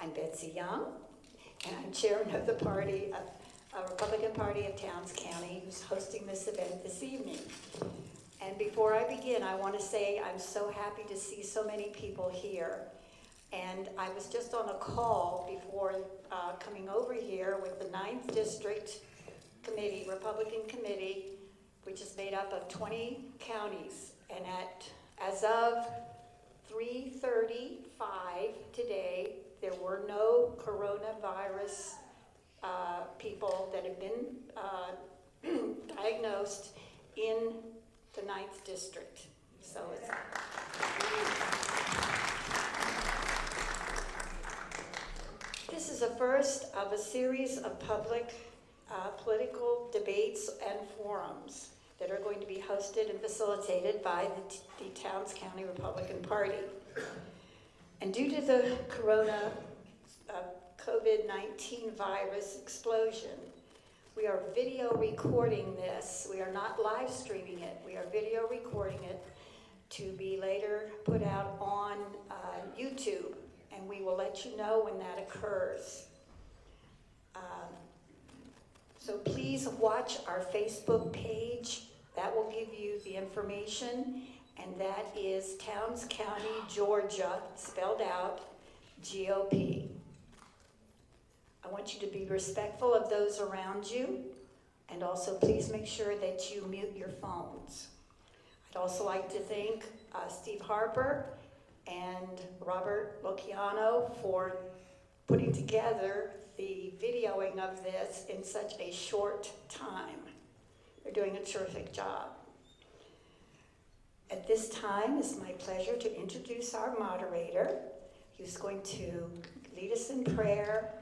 I'm Betsy Young, and I'm chairman of the party, Republican Party of Towns County, who's hosting this event this evening. And before I begin, I want to say I'm so happy to see so many people here. And I was just on a call before coming over here with the 9th District Committee, Republican Committee, which is made up of 20 counties. And as of 3:35 today, there were no coronavirus people that have been diagnosed in the 9th District. So it's this is the first of a series of public political debates and forums that are going to be hosted and facilitated by the Towns County Republican Party. And due to the COVID-19 virus explosion, we are video recording this. We are not live streaming it. We are video recording it to be later put out on YouTube, and we will let you know when that occurs. So please watch our Facebook page. That will give you the information, and that is Towns County, Georgia, spelled out, GOP. I want you to be respectful of those around you, and also please make sure that you mute your phones. I'd also like to thank Steve Harper and Robert Lociano for putting together the videoing of this in such a short time. They're doing a terrific job. At this time, it's my pleasure to introduce our moderator, who's going to lead us in prayer,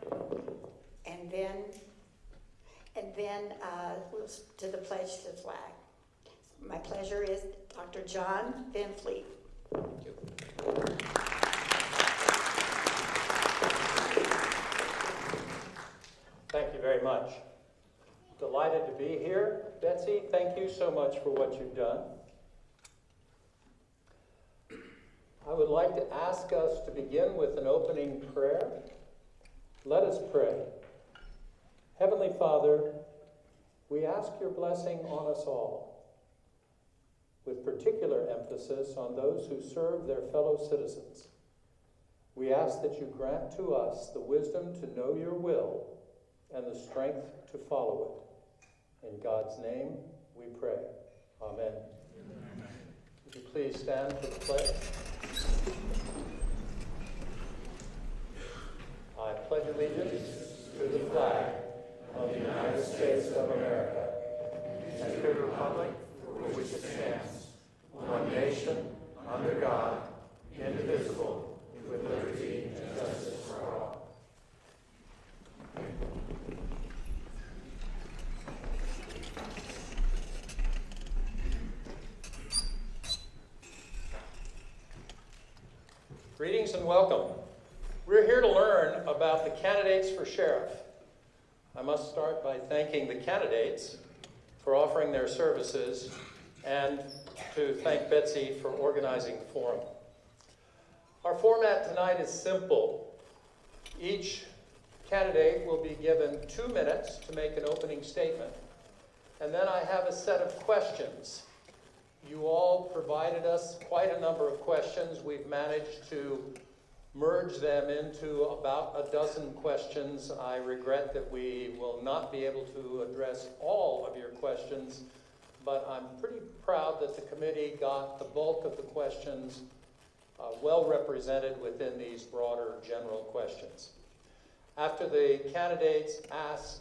and then we'll do the pledge to the flag. My pleasure is Dr. John Van Vliet. Thank you. Thank you very much. Delighted to be here. Betsy, thank you so much for what you've done. I would like to ask us to begin with an opening prayer. Let us pray. Heavenly Father, we ask your blessing on us all, with particular emphasis on those who serve their fellow citizens. We ask that you grant to us the wisdom to know your will and the strength to follow it. In God's name we pray. Amen. Would you please stand for the pledge? I pledge allegiance to the flag of the United States of America and to the republic for which it stands, one nation, under God, indivisible, with liberty and justice for all. Greetings and welcome. We're here to learn about the candidates for sheriff. I must start by thanking the candidates for offering their services and to thank Betsy for organizing the forum. Our format tonight is simple. Each candidate will be given 2 minutes to make an opening statement. And then I have a set of questions. You all provided us quite a number of questions. We've managed to merge them into about a dozen questions. I regret that we will not be able to address all of your questions, but I'm pretty proud that the committee got the bulk of the questions well represented within these broader general questions. After the candidates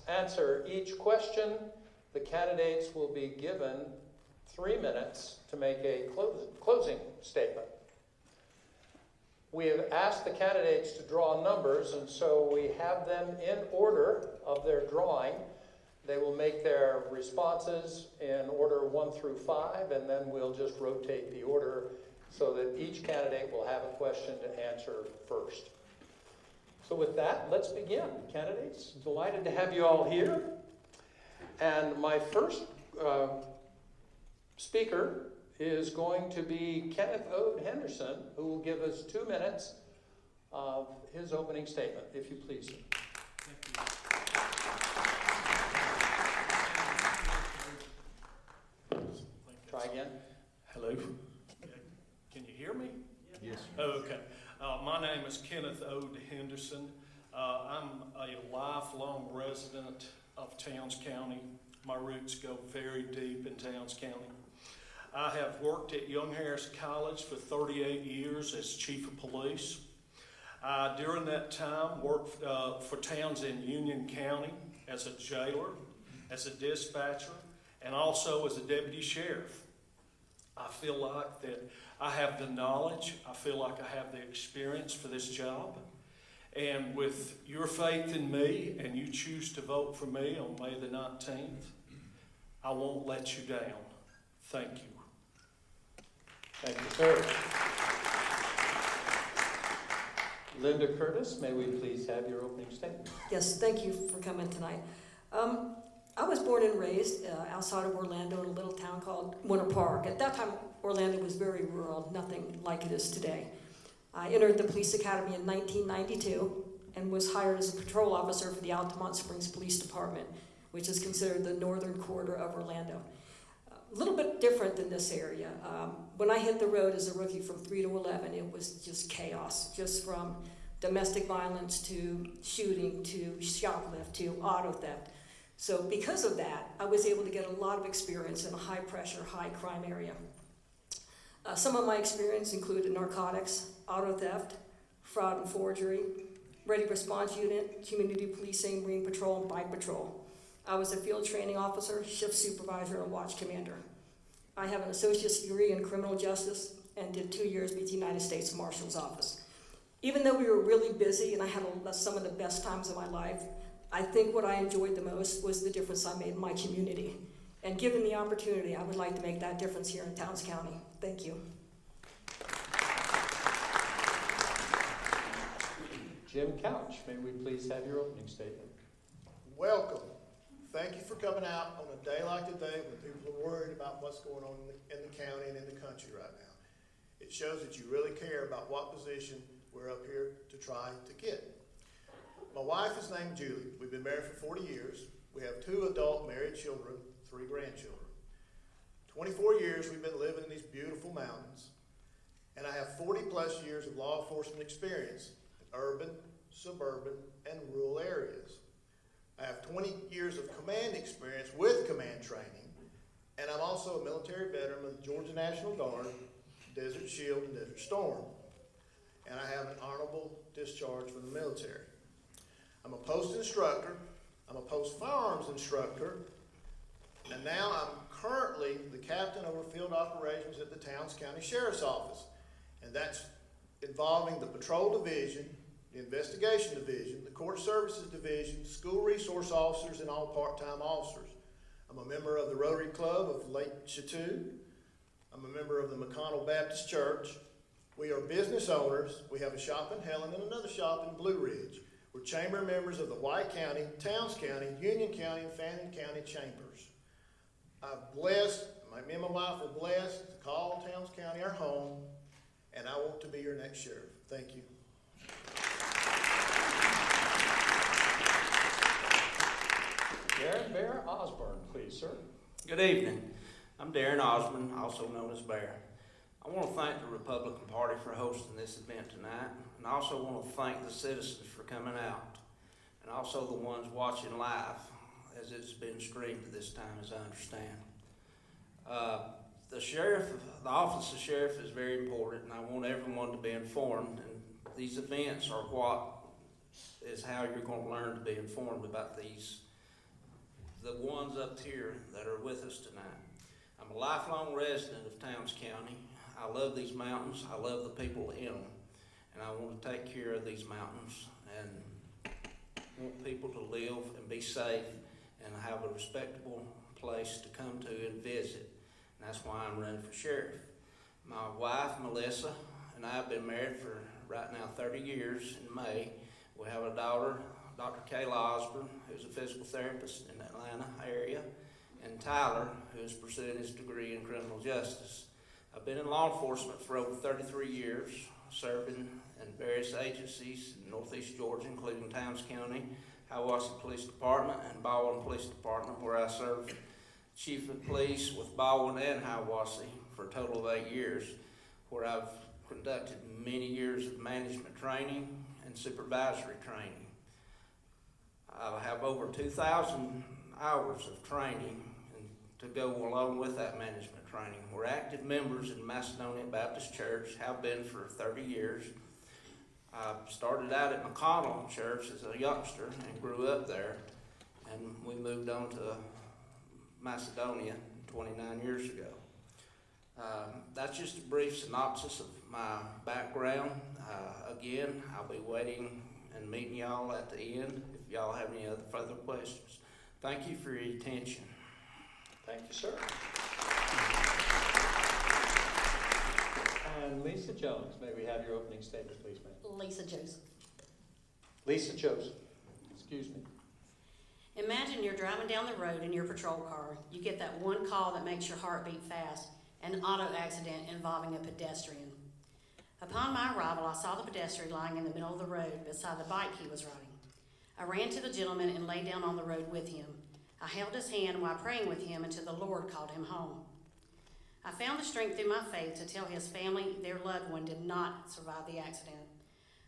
answer each question, the candidates will be given 3 minutes to make a closing statement. We have asked the candidates to draw numbers, and so we have them in order of their drawing. They will make their responses in order 1 through 5, and then we'll just rotate the order so that each candidate will have a question to answer first. So with that, let's begin. Candidates, delighted to have you all here. And my first speaker is going to be Kenneth Ode Henderson, who will give us 2 minutes of his opening statement, if you please, sir. Try again. Hello. Can you hear me? Yes. Okay. My name is Kenneth Ode Henderson. I'm a lifelong resident of Towns County. My roots go very deep in Towns County. I have worked at Young Harris College for 38 years as chief of police. During that time, worked for towns in Union County as a jailer, as a dispatcher, and also as a deputy sheriff. I feel like that I have the knowledge, I feel like I have the experience for this job. And with your faith in me and you choose to vote for me on May the 19th, I won't let you down. Thank you. Thank you, sir. Linda Curtis, may we please have your opening statement? Yes, thank you for coming tonight. I was born and raised outside of Orlando in a little town called Winter Park. At that time, Orlando was very rural, nothing like it is today. I entered the police academy in 1992 and was hired as a patrol officer for the Altamont Springs Police Department, which is considered the northern quarter of Orlando. A little bit different than this area. When I hit the road as a rookie from 3 to 11, it was just chaos, just from domestic violence to shooting to shoplift to auto theft. So because of that, I was able to get a lot of experience in a high-pressure, high-crime area. Some of my experience included narcotics, auto theft, fraud and forgery, ready response unit, community policing, marine patrol, and bike patrol. I was a field training officer, shift supervisor, and watch commander. I have an associate's degree in criminal justice and did 2 years with the United States Marshal's Office. Even though we were really busy and I had some of the best times of my life, I think what I enjoyed the most was the difference I made in my community. And given the opportunity, I would like to make that difference here in Towns County. Thank you. Jim Couch, may we please have your opening statement? Welcome. Thank you for coming out on a day like today when people are worried about what's going on in the county and in the country right now. It shows that you really care about what position we're up here to try to get. My wife is named Julie. We've been married for 40 years. We have 2 adult married children, 3 grandchildren. 24 years we've been living in these beautiful mountains, and I have 40 plus years of law enforcement experience in urban, suburban, and rural areas. I have 20 years of command experience with command training, and I'm also a military veteran of the Georgia National Guard, Desert Shield, and Desert Storm. And I have an honorable discharge from the military. I'm a post instructor, I'm a post firearms instructor, and now I'm currently the captain over field operations at the Towns County Sheriff's Office. And that's involving the patrol division, the investigation division, the court services division, school resource officers, and all part-time officers. I'm a member of the Rotary Club of Lake Chateau. I'm a member of the McConnell Baptist Church. We are business owners. We have a shop in Helen and another shop in Blue Ridge. We're chamber members of the White County, Towns County, Union County, and Fannin County chambers. I'm blessed, me and my wife are blessed to call Towns County our home, and I want to be your next sheriff. Thank you. Darren Bear Osborn, please, sir. Good evening. I'm Darren Osborn, also known as Bear. I want to thank the Republican Party for hosting this event tonight, and I also want to thank the citizens for coming out, and also the ones watching live, as it's been streamed at this time, as I understand. The office of sheriff is very important, and I want everyone to be informed, and these events are how you're going to learn to be informed about the ones up here that are with us tonight. I'm a lifelong resident of Towns County. I love these mountains, I love the people in them, and I want to take care of these mountains and want people to live and be safe and have a respectable place to come to and visit. And that's why I'm running for sheriff. My wife, Melissa, and I have been married for right now 30 years in May. We have a daughter, Dr. Kayla Osborn, who's a physical therapist in the Atlanta area, and Tyler, who's pursuing his degree in criminal justice. I've been in law enforcement for over 33 years, serving and various agencies in northeast Georgia, including Towns County, Hiawassee Police Department, and Baldwin Police Department, where I served Chief of Police with Baldwin and Hiawassee for a total of 8 years, where I've conducted many years of management training and supervisory training. I have over 2,000 hours of training and to go along with that management training. We're active members in Macedonia Baptist Church, have been for 30 years. I started out at McConnell Church as a youngster and grew up there, and we moved on to Macedonia 29 years ago. That's just a brief synopsis of my background. Again, I'll be waiting and meeting y'all at the end if y'all have any other further questions. Thank you for your attention. Thank you, sir. And Lisa Jones, may we have your opening statement, please, ma'am? Lisa Joseph. Lisa Joseph, excuse me. Imagine you're driving down the road in your patrol car. You get that one call that makes your heart beat fast, an auto accident involving a pedestrian. Upon my arrival, I saw the pedestrian lying in the middle of the road beside the bike he was riding. I ran to the gentleman and lay down on the road with him. I held his hand while praying with him until the Lord called him home. I found the strength in my faith to tell his family their loved one did not survive the accident.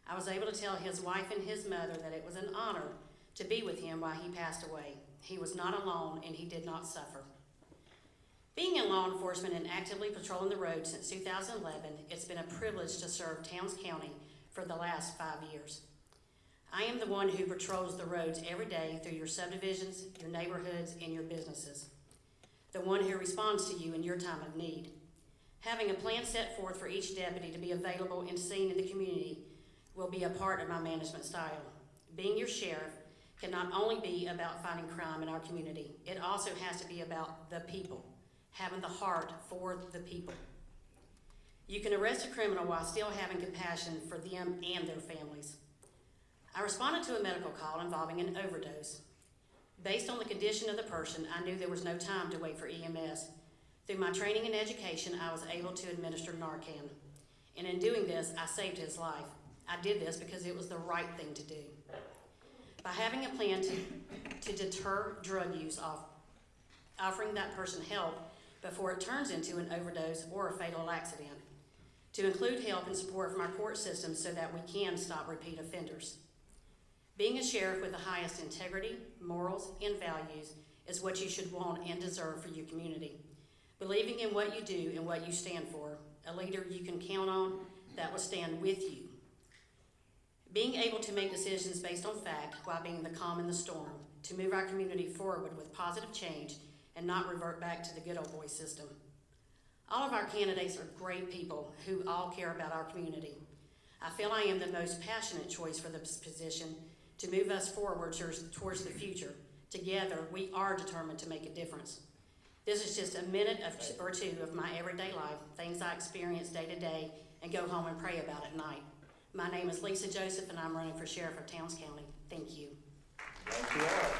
I was able to tell his wife and his mother that it was an honor to be with him while he passed away. He was not alone and he did not suffer. Being in law enforcement and actively patrolling the road since 2011, it's been a privilege to serve Towns County for the last 5 years. I am the one who patrols the roads every day through your subdivisions, your neighborhoods, and your businesses. The one who responds to you in your time of need. Having a plan set forth for each deputy to be available and seen in the community will be a part of my management style. Being your sheriff can not only be about fighting crime in our community, it also has to be about the people, having the heart for the people. You can arrest a criminal while still having compassion for them and their families. I responded to a medical call involving an overdose. Based on the condition of the person, I knew there was no time to wait for EMS. Through my training and education, I was able to administer Narcan. And in doing this, I saved his life. I did this because it was the right thing to do. By having a plan to deter drug use, offering that person help before it turns into an overdose or a fatal accident. To include help and support from our court system so that we can stop repeat offenders. Being a sheriff with the highest integrity, morals, and values is what you should want and deserve for your community. Believing in what you do and what you stand for, a leader you can count on that will stand with you. Being able to make decisions based on fact while being the calm in the storm, to move our community forward with positive change and not revert back to the good old boy system. All of our candidates are great people who all care about our community. I feel I am the most passionate choice for this position to move us forward towards the future. Together, we are determined to make a difference. This is just a minute or two of my everyday life, things I experience day to day and go home and pray about at night. My name is Lisa Joseph and I'm running for Sheriff of Towns County. Thank you. Thank you all.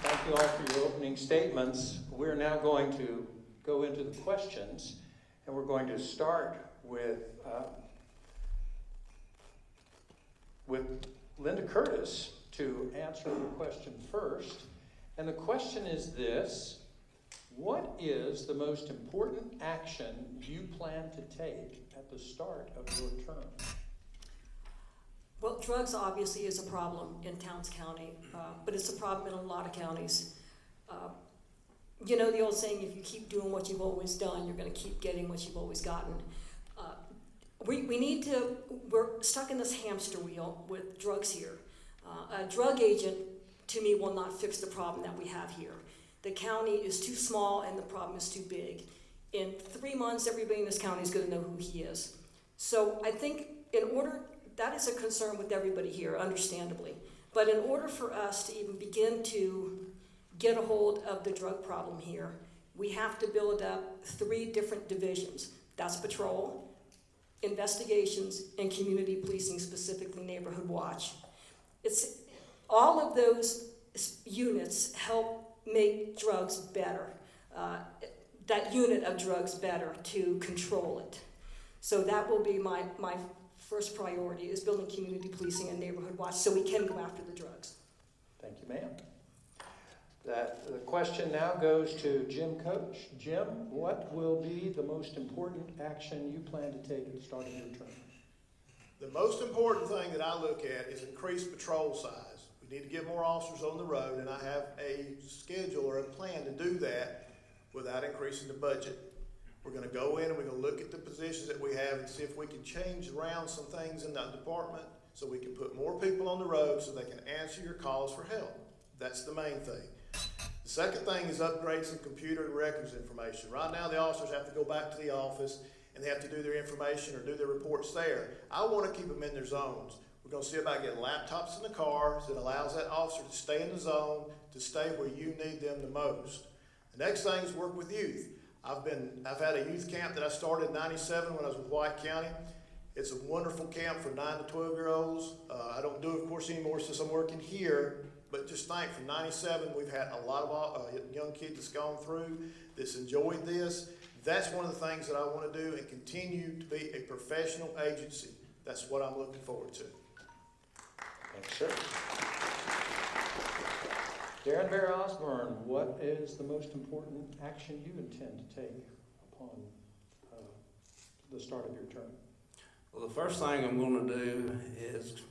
Thank you all for your opening statements. We're now going to go into the questions, and we're going to start with Linda Curtis to answer the question first. And the question is this: what is the most important action you plan to take at the start of your term? Well, drugs obviously is a problem in Towns County, but it's a problem in a lot of counties. You know the old saying, if you keep doing what you've always done, you're going to keep getting what you've always gotten. We're stuck in this hamster wheel with drugs here. A drug agent, to me, will not fix the problem that we have here. The county is too small and the problem is too big. In 3 months, everybody in this county is going to know who he is. So I think that is a concern with everybody here, understandably. But in order for us to even begin to get a hold of the drug problem here, we have to build up 3 different divisions. That's patrol, investigations, and community policing, specifically neighborhood watch. All of those units help make drugs better, that unit of drugs better to control it. So that will be my first priority, is building community policing and neighborhood watch so we can go after the drugs. Thank you, ma'am. The question now goes to Jim Coach. Jim, what will be the most important action you plan to take at the start of your term? The most important thing that I look at is increased patrol size. We need to get more officers on the road, and I have a schedule or a plan to do that without increasing the budget. We're gonna go in and we're gonna look at the positions that we have and see if we can change around some things in that department so we can put more people on the road so they can answer your calls for help. That's the main thing. The second thing is upgrade some computer and records information. Right now, the officers have to go back to the office and they have to do their information or do their reports there. I want to keep them in their zones. We're going to see about getting laptops in the cars that allows that officer to stay in the zone, to stay where you need them the most. The next thing is work with youth. I've had a youth camp that I started in '97 when I was with White County. It's a wonderful camp for 9 to 12-year-olds. I don't do it, of course, anymore since I'm working here. But just think, from '97, we've had a lot of young kids that's gone through, that's enjoyed this. That's one of the things that I want to do and continue to be a professional agency. That's what I'm looking forward to. Thanks, sir. Darren Bear Osborn, what is the most important action you intend to take upon the start of your term? Well, the first thing I'm going to do is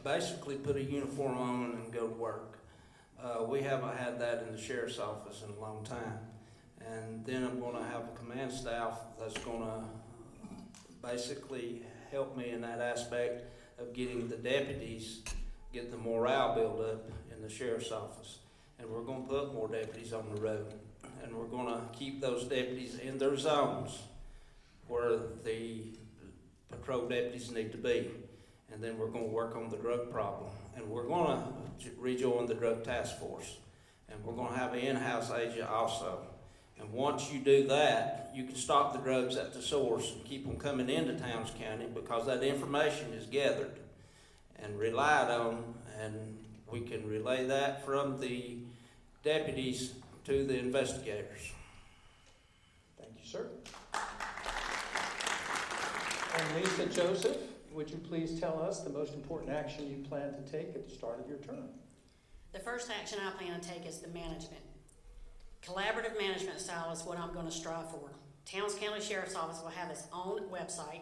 basically put a uniform on and go to work. We haven't had that in the sheriff's office in a long time. And then I'm going to have a command staff that's going to basically help me in that aspect of getting the deputies, get the morale built up in the sheriff's office. And we're going to put more deputies on the road. And we're going to keep those deputies in their zones where the patrol deputies need to be. And then we're going to work on the drug problem. And we're going to rejoin the drug task force. And we're going to have an in-house agent also. And once you do that, you can stop the drugs at the source and keep them coming into Towns County, because that information is gathered and relied on, and we can relay that from the deputies to the investigators. Thank you, sir. And Lisa Joseph, would you please tell us the most important action you plan to take at the start of your term? The first action I plan to take is the management. Collaborative management style is what I'm going to strive for. Towns County Sheriff's Office will have its own website.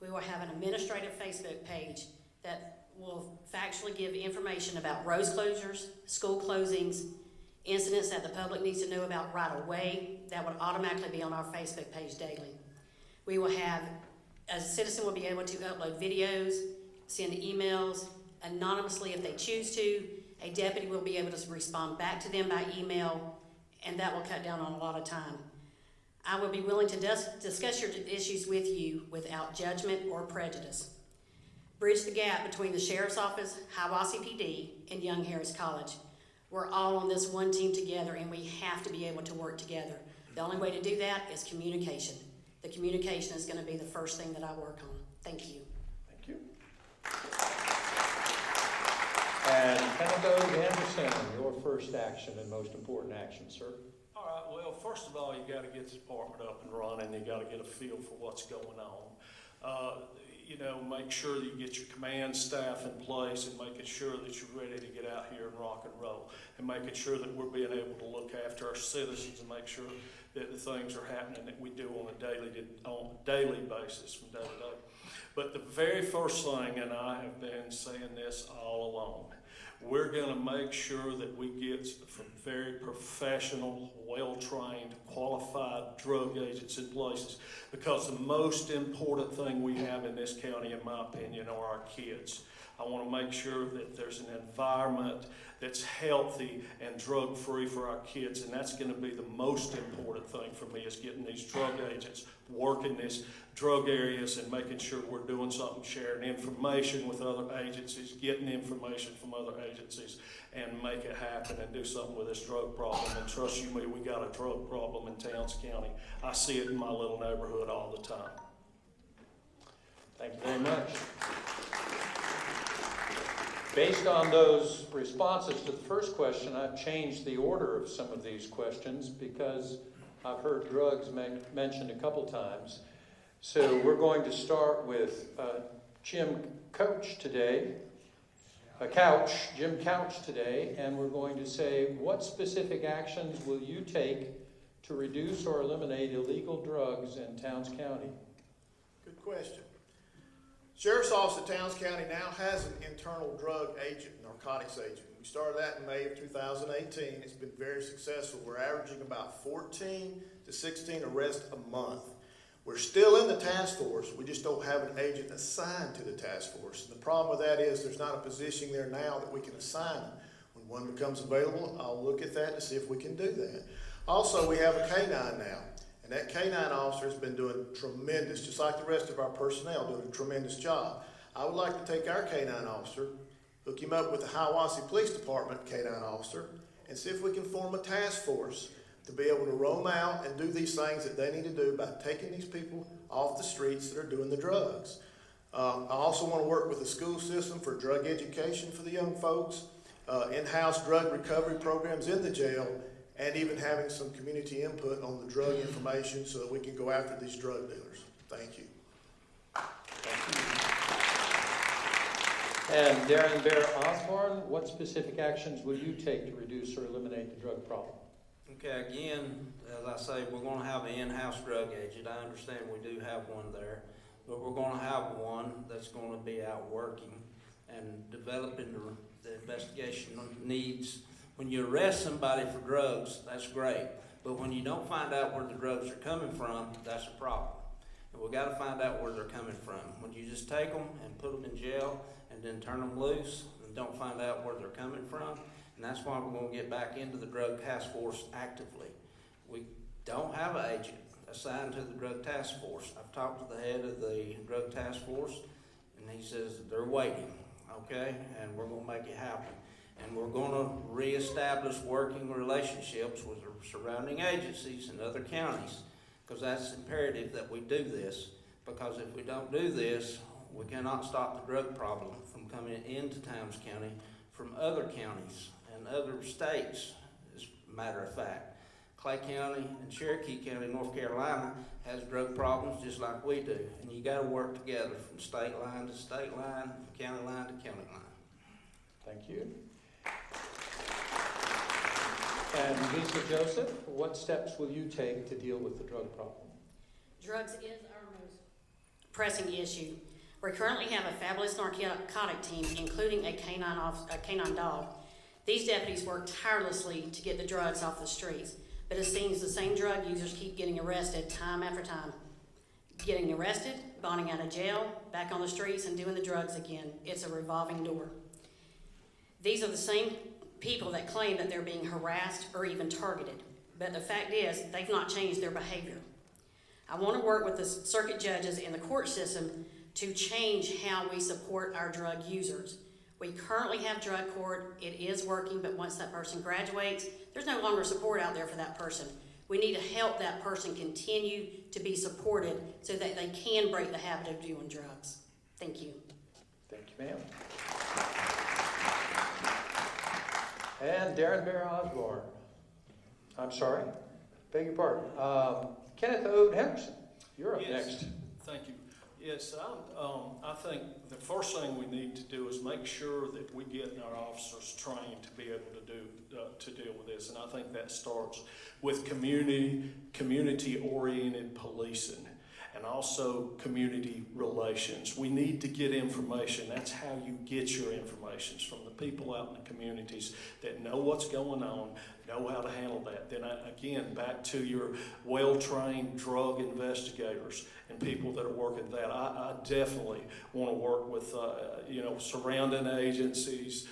We will have an administrative Facebook page that will factually give information about road closures, school closings, incidents that the public needs to know about right away. That would automatically be on our Facebook page daily. We will have, a citizen will be able to upload videos, send emails anonymously if they choose to. A deputy will be able to respond back to them by email, and that will cut down on a lot of time. I will be willing to discuss your issues with you without judgment or prejudice. Bridge the gap between the Sheriff's Office, Hiawassee PD, and Young Harris College. We're all on this one team together, and we have to be able to work together. The only way to do that is communication. The communication is going to be the first thing that I work on. Thank you. Thank you. And Kenneth Henderson, your first action and most important action, sir. All right, well, first of all, you got to get the department up and running. You got to get a feel for what's going on. Make sure that you get your command staff in place and making sure that you're ready to get out here and rock and roll, and making sure that we're being able to look after our citizens and make sure that the things are happening that we do on a daily basis from day to day. But the very first thing, and I have been saying this all along, we're going to make sure that we get from very professional, well-trained, qualified drug agents in places, because the most important thing we have in this county, in my opinion, are our kids. I want to make sure that there's an environment that's healthy and drug-free for our kids, and that's going to be the most important thing for me, is getting these drug agents working these drug areas and making sure we're doing something, sharing information with other agencies, getting information from other agencies, and make it happen and do something with this drug problem. And trust you me, we got a drug problem in Towns County. I see it in my little neighborhood all the time. Thank you very much. Based on those responses to the first question, I've changed the order of some of these questions because I've heard drugs mentioned a couple times. So we're going to start with Jim Couch today, Jim Couch today, and we're going to say, what specific actions will you take to reduce or eliminate illegal drugs in Towns County? Good question. Sheriff's Office of Towns County now has an internal drug agent, narcotics agent. We started that in May of 2018. It's been very successful. We're averaging about 14 to 16 arrests a month. We're still in the task force. We just don't have an agent assigned to the task force. And the problem with that is there's not a position there now that we can assign them. When one becomes available, I'll look at that to see if we can do that. Also, we have a K-9 now. And that K-9 officer has been doing tremendous, just like the rest of our personnel, doing a tremendous job. I would like to take our K-9 officer, hook him up with the Hiawassee Police Department K-9 officer, and see if we can form a task force to be able to roam out and do these things that they need to do by taking these people off the streets that are doing the drugs. I also want to work with the school system for drug education for the young folks, in-house drug recovery programs in the jail, and even having some community input on the drug information so that we can go after these drug dealers. Thank you. And Darren Bear Osborn, what specific actions will you take to reduce or eliminate the drug problem? Okay, again, as I say, we're going to have an in-house drug agent. I understand we do have one there, but we're going to have one that's going to be out working and developing the investigation needs. When you arrest somebody for drugs, that's great, but when you don't find out where the drugs are coming from, that's a problem. And we've got to find out where they're coming from. When you just take them and put them in jail and then turn them loose and don't find out where they're coming from, and that's why we're going to get back into the drug task force actively. We don't have an agent assigned to the drug task force. I've talked to the head of the drug task force, and he says that they're waiting, okay? And we're going to make it happen. And we're going to reestablish working relationships with the surrounding agencies and other counties, because that's imperative that we do this, because if we don't do this, we cannot stop the drug problem from coming into Towns County from other counties and other states, as a matter of fact. Clay County and Cherokee County, North Carolina, has drug problems just like we do. And you gotta work together from state line to state line, county line to county line. Thank you. And Lisa Joseph, what steps will you take to deal with the drug problem? Drugs is our most pressing issue. We currently have a fabulous narcotic team, including a canine dog. These deputies work tirelessly to get the drugs off the streets, but it seems the same drug users keep getting arrested time after time. Getting arrested, bonding out of jail, back on the streets, and doing the drugs again. It's a revolving door. These are the same people that claim that they're being harassed or even targeted, but the fact is they've not changed their behavior. I want to work with the circuit judges in the court system to change how we support our drug users. We currently have drug court. It is working, but once that person graduates, there's no longer support out there for that person. We need to help that person continue to be supported so that they can break the habit of doing drugs. Thank you. Thank you, ma'am. And Darren Bear Osborn. I'm sorry, beg your pardon. Kenneth Ode Henderson, you're up next. Thank you. Yes, I think the first thing we need to do is make sure that we get our officers trained to be able to deal with this, and I think that starts with community-oriented policing and also community relations. We need to get information. That's how you get your information, from the people out in the communities that know what's going on, know how to handle that. Then again, back to your well-trained drug investigators and people that are working that. I definitely want to work with surrounding agencies,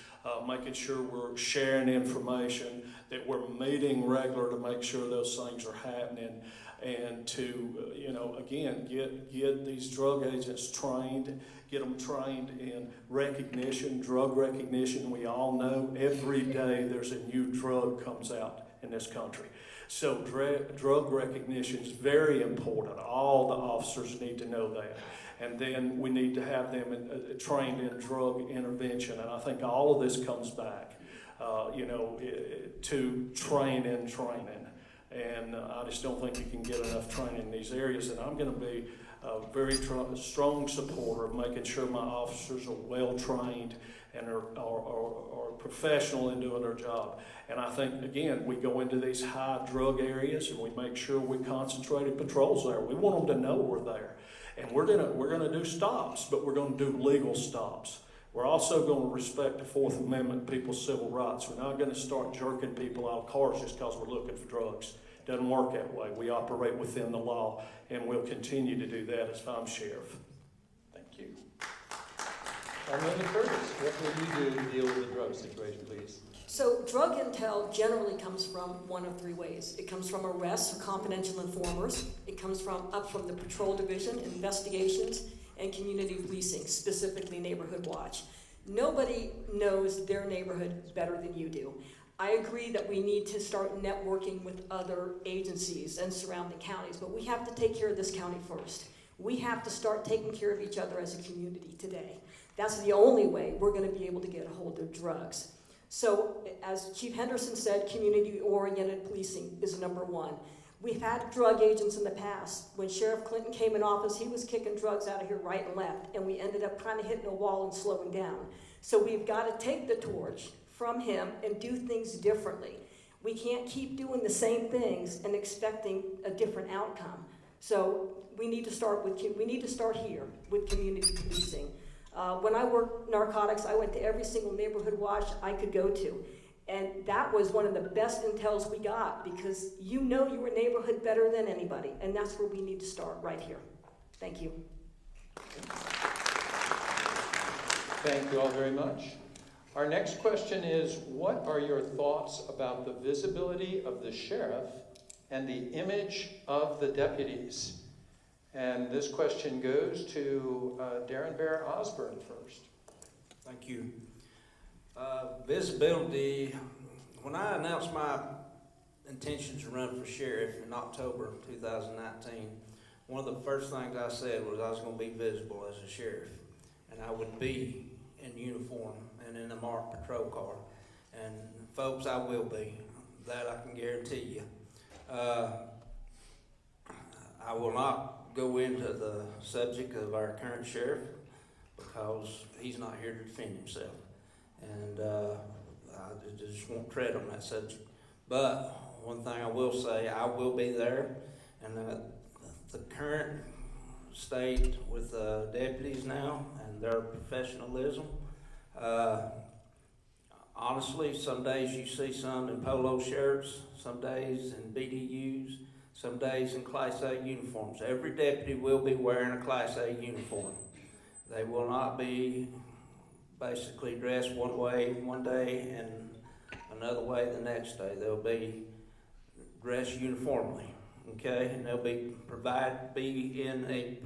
making sure we're sharing information, that we're meeting regular to make sure those things are happening, and to again get these drug agents trained, get them trained in recognition, drug recognition. We all know every day there's a new drug comes out in this country. So drug recognition is very important. All the officers need to know that. And then we need to have them trained in drug intervention. And I think all of this comes back, to training. And I just don't think you can get enough training in these areas. And I'm going to be a very strong supporter of making sure my officers are well-trained and are professional in doing their job. And I think, again, we go into these high drug areas and we make sure we concentrated patrols there. We want them to know we're there. And we're gonna do stops, but we're gonna do legal stops. We're also going to respect the Fourth Amendment, people's civil rights. We're not going to start jerking people out of cars just because we're looking for drugs. It doesn't work that way. We operate within the law, and we'll continue to do that as I'm sheriff. Thank you. Linda Curtis, what will you do to deal with the drug situation, please? So drug intel generally comes from one of three ways. It comes from arrests or confidential informers. It comes up from the patrol division, investigations, and community policing, specifically neighborhood watch. Nobody knows their neighborhood better than you do. I agree that we need to start networking with other agencies and surrounding counties, but we have to take care of this county first. We have to start taking care of each other as a community today. That's the only way we're going to be able to get a hold of drugs. So, as Chief Henderson said, community-oriented policing is number one. We've had drug agents in the past. When Sheriff Clinton came in office, he was kicking drugs out of here right and left, and we ended up kind of hitting a wall and slowing down. So we've got to take the torch from him and do things differently. We can't keep doing the same things and expecting a different outcome. So we need to start here with community policing. When I worked narcotics, I went to every single neighborhood watch I could go to. And that was one of the best intels we got, because you know your neighborhood better than anybody, and that's where we need to start, right here. Thank you. Thank you all very much. Our next question is, what are your thoughts about the visibility of the sheriff and the image of the deputies? And this question goes to Darren Bear Osborn first. Thank you. Visibility, when I announced my intention to run for sheriff in October 2019, one of the first things I said was I was going to be visible as a sheriff, and I would be in uniform and in a marked patrol car. And folks, I will be. That I can guarantee you. I will not go into the subject of our current sheriff because he's not here to defend himself. And I just won't tread on that subject. But one thing I will say, I will be there, and the current state with deputies now and their professionalism, honestly, some days you see some in polo shirts, some days in BDUs, some days in Class A uniforms. Every deputy will be wearing a Class A uniform. They will not be basically dressed one way one day and another way the next day. They'll be dressed uniformly, okay? And they'll be in a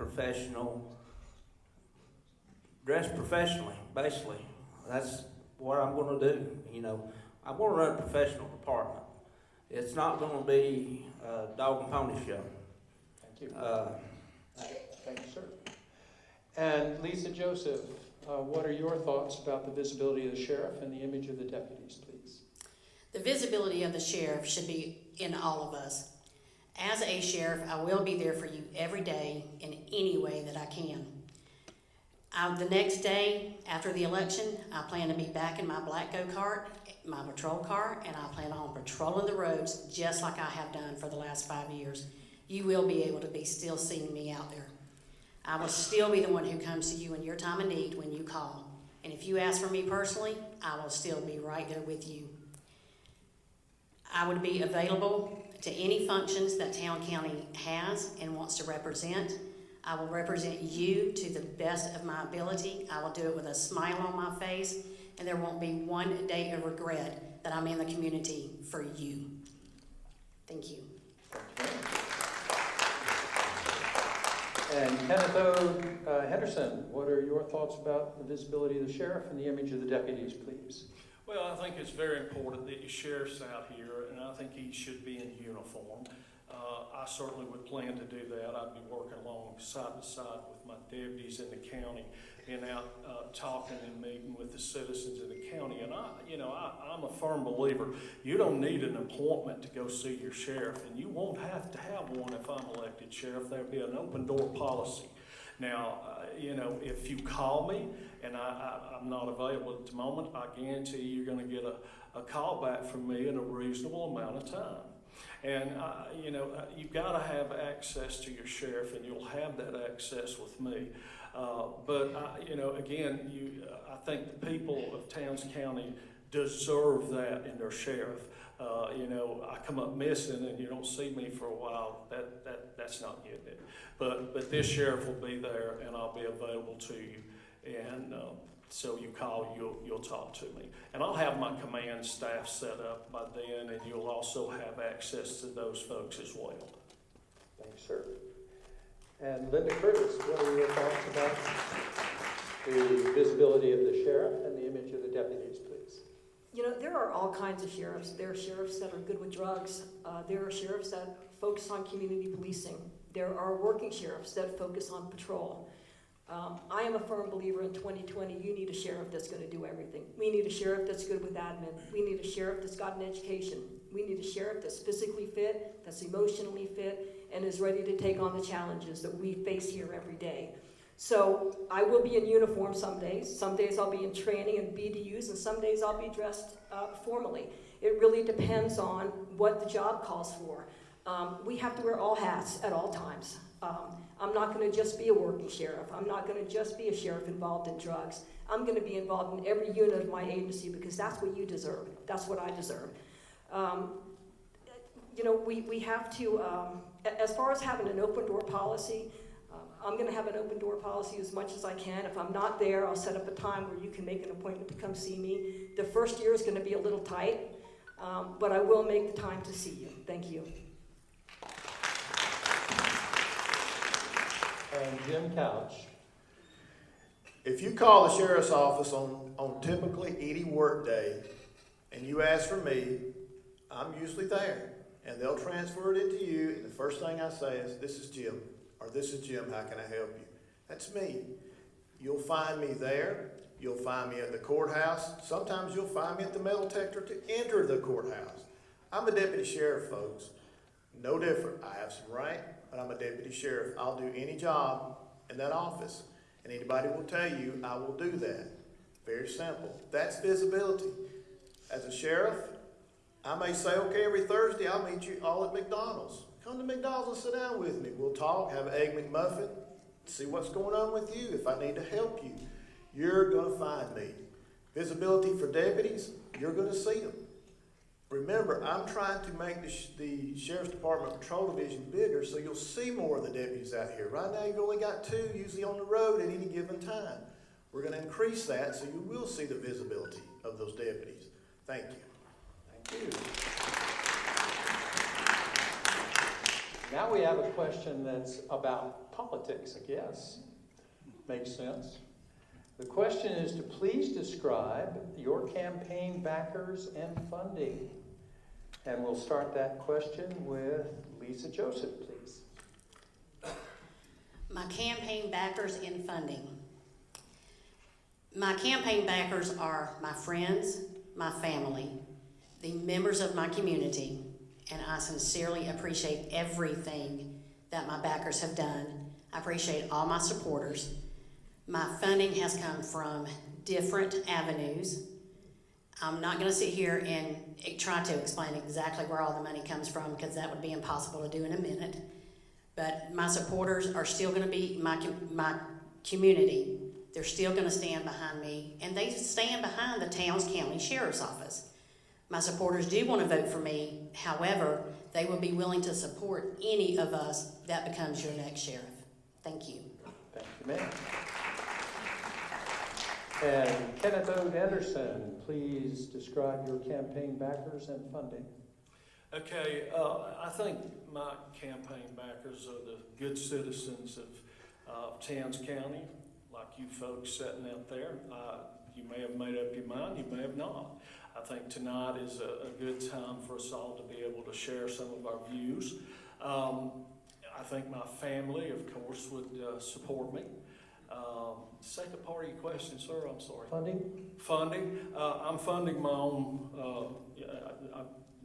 dressed professionally, basically. That's what I'm going to do. You know, I'm going to run a professional department. It's not going to be a dog and pony show. Thank you. Thank you, sir. And Lisa Joseph, what are your thoughts about the visibility of the sheriff and the image of the deputies, please? The visibility of the sheriff should be in all of us. As a sheriff, I will be there for you every day in any way that I can. The next day after the election, I plan to be back in my black go-kart, my patrol car, and I plan on patrolling the roads just like I have done for the last 5 years. You will be able to be still seeing me out there. I will still be the one who comes to you in your time of need when you call. And if you ask for me personally, I will still be right there with you. I would be available to any functions that Town County has and wants to represent. I will represent you to the best of my ability. I will do it with a smile on my face, and there won't be one day of regret that I'm in the community for you. Thank you. And Kenneth O. Henderson, what are your thoughts about the visibility of the sheriff and the image of the deputies, please? Well, I think it's very important that your sheriff's out here, and I think he should be in uniform. I certainly would plan to do that. I'd be working along side to side with my deputies in the county and out talking and meeting with the citizens in the county. And I'm a firm believer, you don't need an appointment to go see your sheriff, and you won't have to have one if I'm elected sheriff. There'll be an open door policy. Now, if you call me and I'm not available at the moment, I guarantee you're going to get a call back from me in a reasonable amount of time. And, you've got to have access to your sheriff, and you'll have that access with me. I think the people of Towns County deserve that in their sheriff. I come up missing and you don't see me for a while, that's not getting it. But this sheriff will be there, and I'll be available to you. And so you call, you'll talk to me. And I'll have my command staff set up by then, and you'll also have access to those folks as well. Thanks, sir. And Linda Curtis, what are your thoughts about the visibility of the sheriff and the image of the deputies, please? There are all kinds of sheriffs. There are sheriffs that are good with drugs. There are sheriffs that focus on community policing. There are working sheriffs that focus on patrol. I am a firm believer in 2020, you need a sheriff that's going to do everything. We need a sheriff that's good with admin. We need a sheriff that's got an education. We need a sheriff that's physically fit, that's emotionally fit, and is ready to take on the challenges that we face here every day. So I will be in uniform some days. Some days I'll be in training and BDUs, and some days I'll be dressed formally. It really depends on what the job calls for. We have to wear all hats at all times. I'm not going to just be a working sheriff. I'm not going to just be a sheriff involved in drugs. I'm going to be involved in every unit of my agency, because that's what you deserve. That's what I deserve. We have to, as far as having an open door policy, I'm going to have an open door policy as much as I can. If I'm not there, I'll set up a time where you can make an appointment to come see me. The first year is going to be a little tight, but I will make the time to see you. Thank you. And Jim Couch. If you call the sheriff's office on typically any work day and you ask for me, I'm usually there. And they'll transfer it into you, and the first thing I say is, "This is Jim," or "This is Jim, how can I help you?" That's me. You'll find me there. You'll find me at the courthouse. Sometimes you'll find me at the metal detector to enter the courthouse. I'm a deputy sheriff, folks. No different. I have some rank, but I'm a deputy sheriff. I'll do any job in that office, and anybody will tell you I will do that. Very simple. That's visibility. As a sheriff, I may say, "Okay, every Thursday I'll meet you all at McDonald's. Come to McDonald's and sit down with me. We'll talk, have an Egg McMuffin, see what's going on with you. If I need to help you, you're going to find me." Visibility for deputies, you're going to see them. Remember, I'm trying to make the Sheriff's Department Patrol Division bigger, so you'll see more of the deputies out here. Right now, you've only got 2 usually on the road at any given time. We're going to increase that, so you will see the visibility of those deputies. Thank you. Thank you. Now we have a question that's about politics, I guess. Makes sense. The question is to please describe your campaign backers and funding. And we'll start that question with Lisa Joseph, please. My campaign backers and funding. My campaign backers are my friends, my family, the members of my community, and I sincerely appreciate everything that my backers have done. I appreciate all my supporters. My funding has come from different avenues. I'm not going to sit here and try to explain exactly where all the money comes from, because that would be impossible to do in a minute. But my supporters are still going to be my community. They're still going to stand behind me, and they stand behind the Towns County Sheriff's Office. My supporters do want to vote for me. However, they will be willing to support any of us that becomes your next sheriff. Thank you. Thank you, ma'am. And Kenneth O. Henderson, please describe your campaign backers and funding. Okay, I think my campaign backers are the good citizens of Towns County, like you folks sitting out there. You may have made up your mind, you may have not. I think tonight is a good time for us all to be able to share some of our views. I think my family, of course, would support me. Second part of your question, sir, I'm sorry. Funding. I'm funding my own,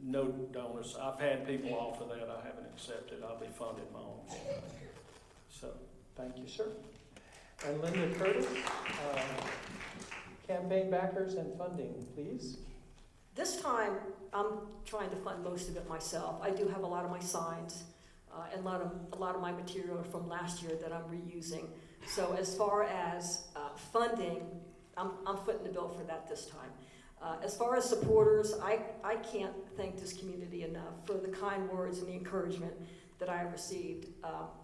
no donors. I've had people offer that. I haven't accepted. I'll be funding my own. So, Thank you, sir. And Linda Curtis, campaign backers and funding, please. This time, I'm trying to fund most of it myself. I do have a lot of my signs and a lot of my material from last year that I'm reusing. So as far as funding, I'm footing the bill for that this time. As far as supporters, I can't thank this community enough for the kind words and the encouragement that I received.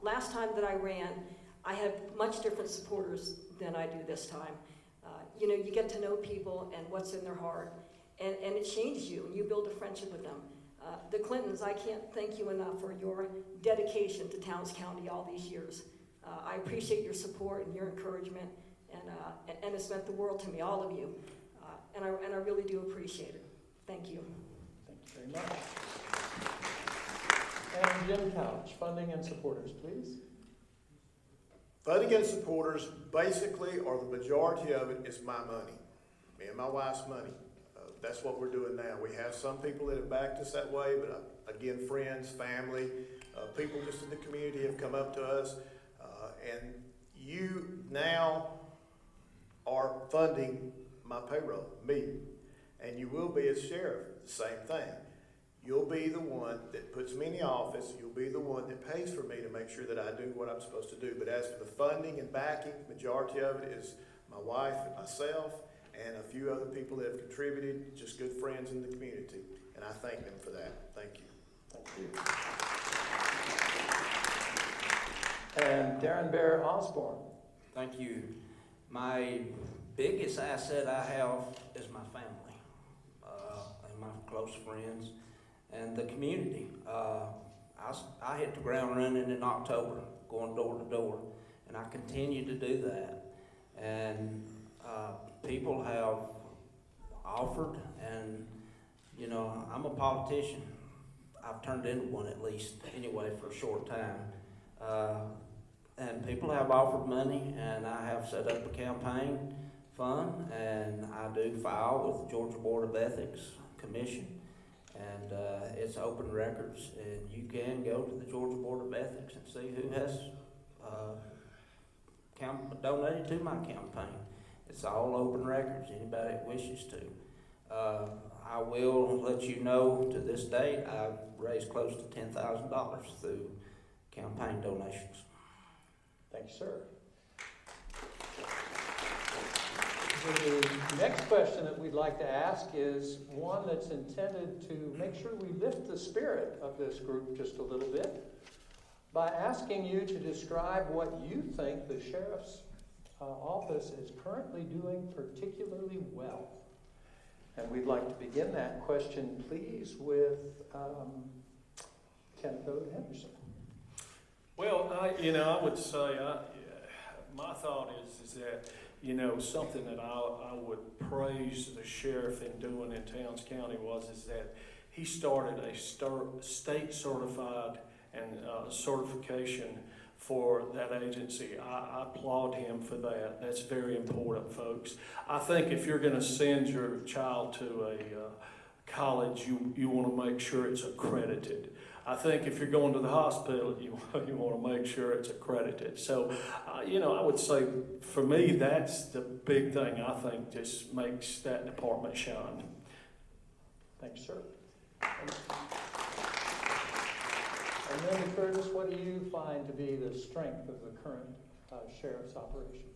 Last time that I ran, I had much different supporters than I do this time. You know, you get to know people and what's in their heart, and it changes you, and you build a friendship with them. The Clintons, I can't thank you enough for your dedication to Towns County all these years. I appreciate your support and your encouragement, and it's meant the world to me, all of you. And I really do appreciate it. Thank you. Thank you very much. And Jim Couch, funding and supporters, please. Funding and supporters, basically, or the majority of it, is my money, me and my wife's money. That's what we're doing now. We have some people that have backed us that way, but again, friends, family, people just in the community have come up to us, and you now are funding my payroll, me, and you will be as sheriff, the same thing. You'll be the one that puts me in the office. You'll be the one that pays for me to make sure that I do what I'm supposed to do. But as for the funding and backing, majority of it is my wife and myself and a few other people that have contributed, just good friends in the community. And I thank them for that. Thank you. Thank you. And Darren Bear Osborn. Thank you. My biggest asset I have is my family and my close friends and the community. I hit the ground running in October, going door to door, and I continue to do that. And people have offered, and you know, I'm a politician. I've turned into one at least, anyway, for a short time. And people have offered money, and I have set up a campaign fund, and I do file with the Georgia Board of Ethics Commission, and it's open records, and you can go to the Georgia Board of Ethics and see who has donated to my campaign. It's all open records, anybody that wishes to. I will let you know, to this date, I've raised close to $10,000 through campaign donations. Thank you, sir. The next question that we'd like to ask is one that's intended to make sure we lift the spirit of this group just a little bit by asking you to describe what you think the sheriff's office is currently doing particularly well. And we'd like to begin that question, please, with Kenneth O. Henderson. well, I would say my thought is that, you know, something that I would praise the sheriff in doing in Towns County is that he started a state certified and certification for that agency. I applaud him for that. That's very important, folks. I think if you're going to send your child to a college, you want to make sure it's accredited. I think if you're going to the hospital, you want to make sure it's accredited. So, I would say for me, that's the big thing I think just makes that department shine. Thanks, sir. And then, Curtis, what do you find to be the strength of the current sheriff's operations?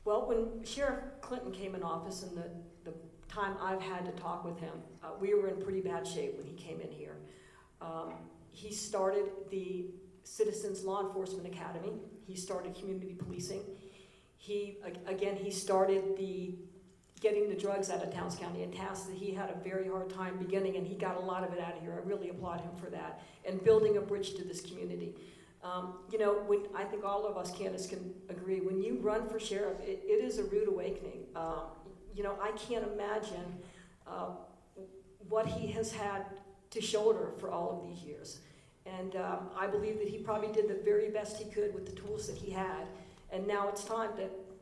Well, when Sheriff Clinton came in office and the time I've had to talk with him, we were in pretty bad shape when he came in here. He started the Citizens Law Enforcement Academy. He started community policing. He started getting the drugs out of Towns County, a task that he had a very hard time beginning, and he got a lot of it out of here. I really applaud him for that, and building a bridge to this community. I think all of us, Candace, can agree, when you run for sheriff, it is a rude awakening. I can't imagine what he has had to shoulder for all of these years. And I believe that he probably did the very best he could with the tools that he had. And now it's time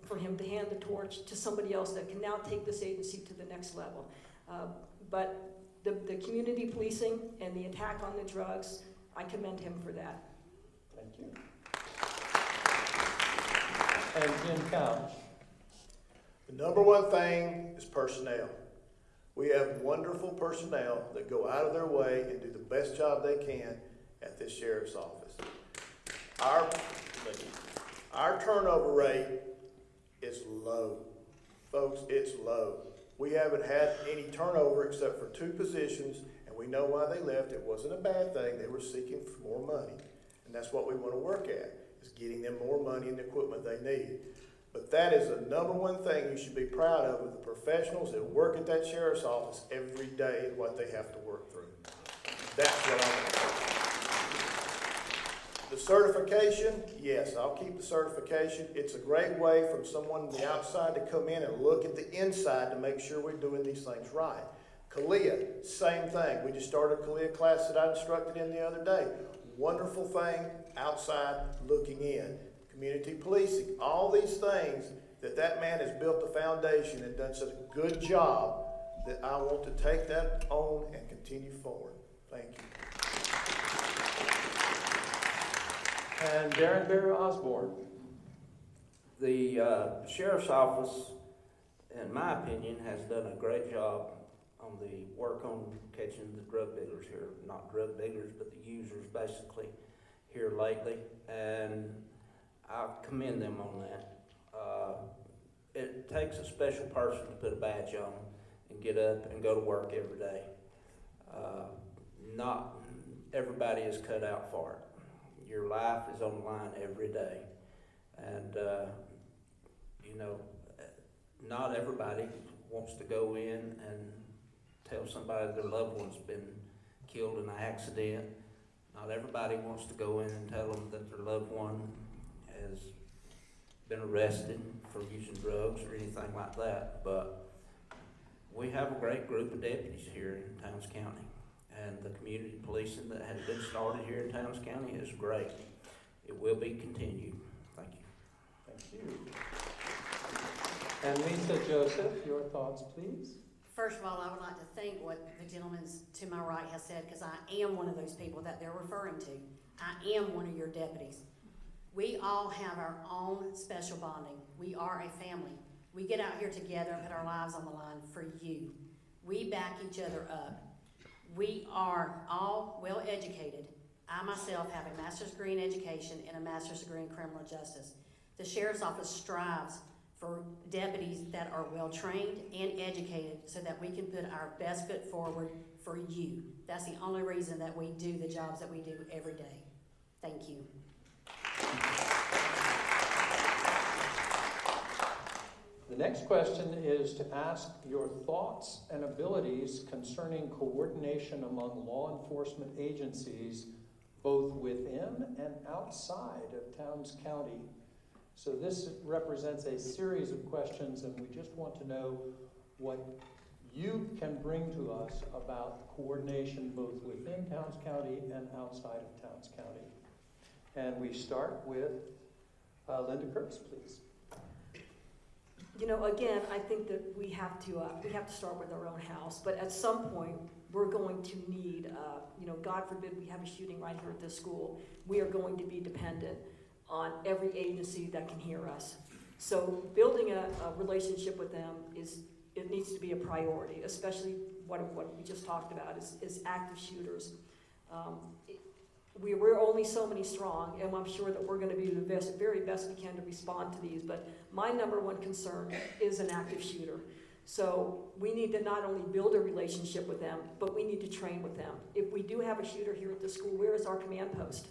for him to hand the torch to somebody else that can now take this agency to the next level. But the community policing and the attack on the drugs, I commend him for that. Thank you. And Jim Couch. The number one thing is personnel. We have wonderful personnel that go out of their way and do the best job they can at this sheriff's office. Our turnover rate is low. Folks, it's low. We haven't had any turnover except for 2 positions, and we know why they left. It wasn't a bad thing. They were seeking for more money. And that's what we want to work at, is getting them more money and the equipment they need. But that is the number one thing you should be proud of with the professionals that work at that sheriff's office every day and what they have to work through. That's what I want. The certification, yes, I'll keep the certification. It's a great way from someone on the outside to come in and look at the inside to make sure we're doing these things right. CALEA, same thing. We just started a CALEA class that I instructed in the other day. Wonderful thing, outside looking in. Community policing, all these things that man has built the foundation and done such a good job that I want to take that on and continue forward. Thank you. And Darren Bear Osborn. The sheriff's office, in my opinion, has done a great job on the work on catching the drug dealers here. Not drug dealers, but the users basically here lately. And I commend them on that. It takes a special person to put a badge on and get up and go to work every day. Not everybody is cut out for it. Your life is on the line every day. And, not everybody wants to go in and tell somebody their loved one's been killed in an accident. Not everybody wants to go in and tell them that their loved one has been arrested for using drugs or anything like that. But we have a great group of deputies here in Towns County. And the community policing that has been started here in Towns County is great. It will be continued. Thank you. Thank you. And Lisa Joseph, your thoughts, please. First of all, I would like to thank what the gentleman to my right has said, because I am one of those people that they're referring to. I am one of your deputies. We all have our own special bonding. We are a family. We get out here together and put our lives on the line for you. We back each other up. We are all well educated. I myself have a master's degree in education and a master's degree in criminal justice. The sheriff's office strives for deputies that are well trained and educated so that we can put our best foot forward for you. That's the only reason that we do the jobs that we do every day. Thank you. The next question is to ask your thoughts and abilities concerning coordination among law enforcement agencies, both within and outside of Towns County. So this represents a series of questions, and we just want to know what you can bring to us about coordination both within Towns County and outside of Towns County. And we start with Linda Kurtz, please. Again, I think that we have to start with our own house. But at some point, we're going to need, God forbid we have a shooting right here at this school. We are going to be dependent on every agency that can hear us. So building a relationship with them it needs to be a priority, especially what we just talked about is active shooters. We're only so many strong, and I'm sure that we're going to be the very best we can to respond to these, but my number one concern is an active shooter. So we need to not only build a relationship with them, but we need to train with them. If we do have a shooter here at the school, where is our command post?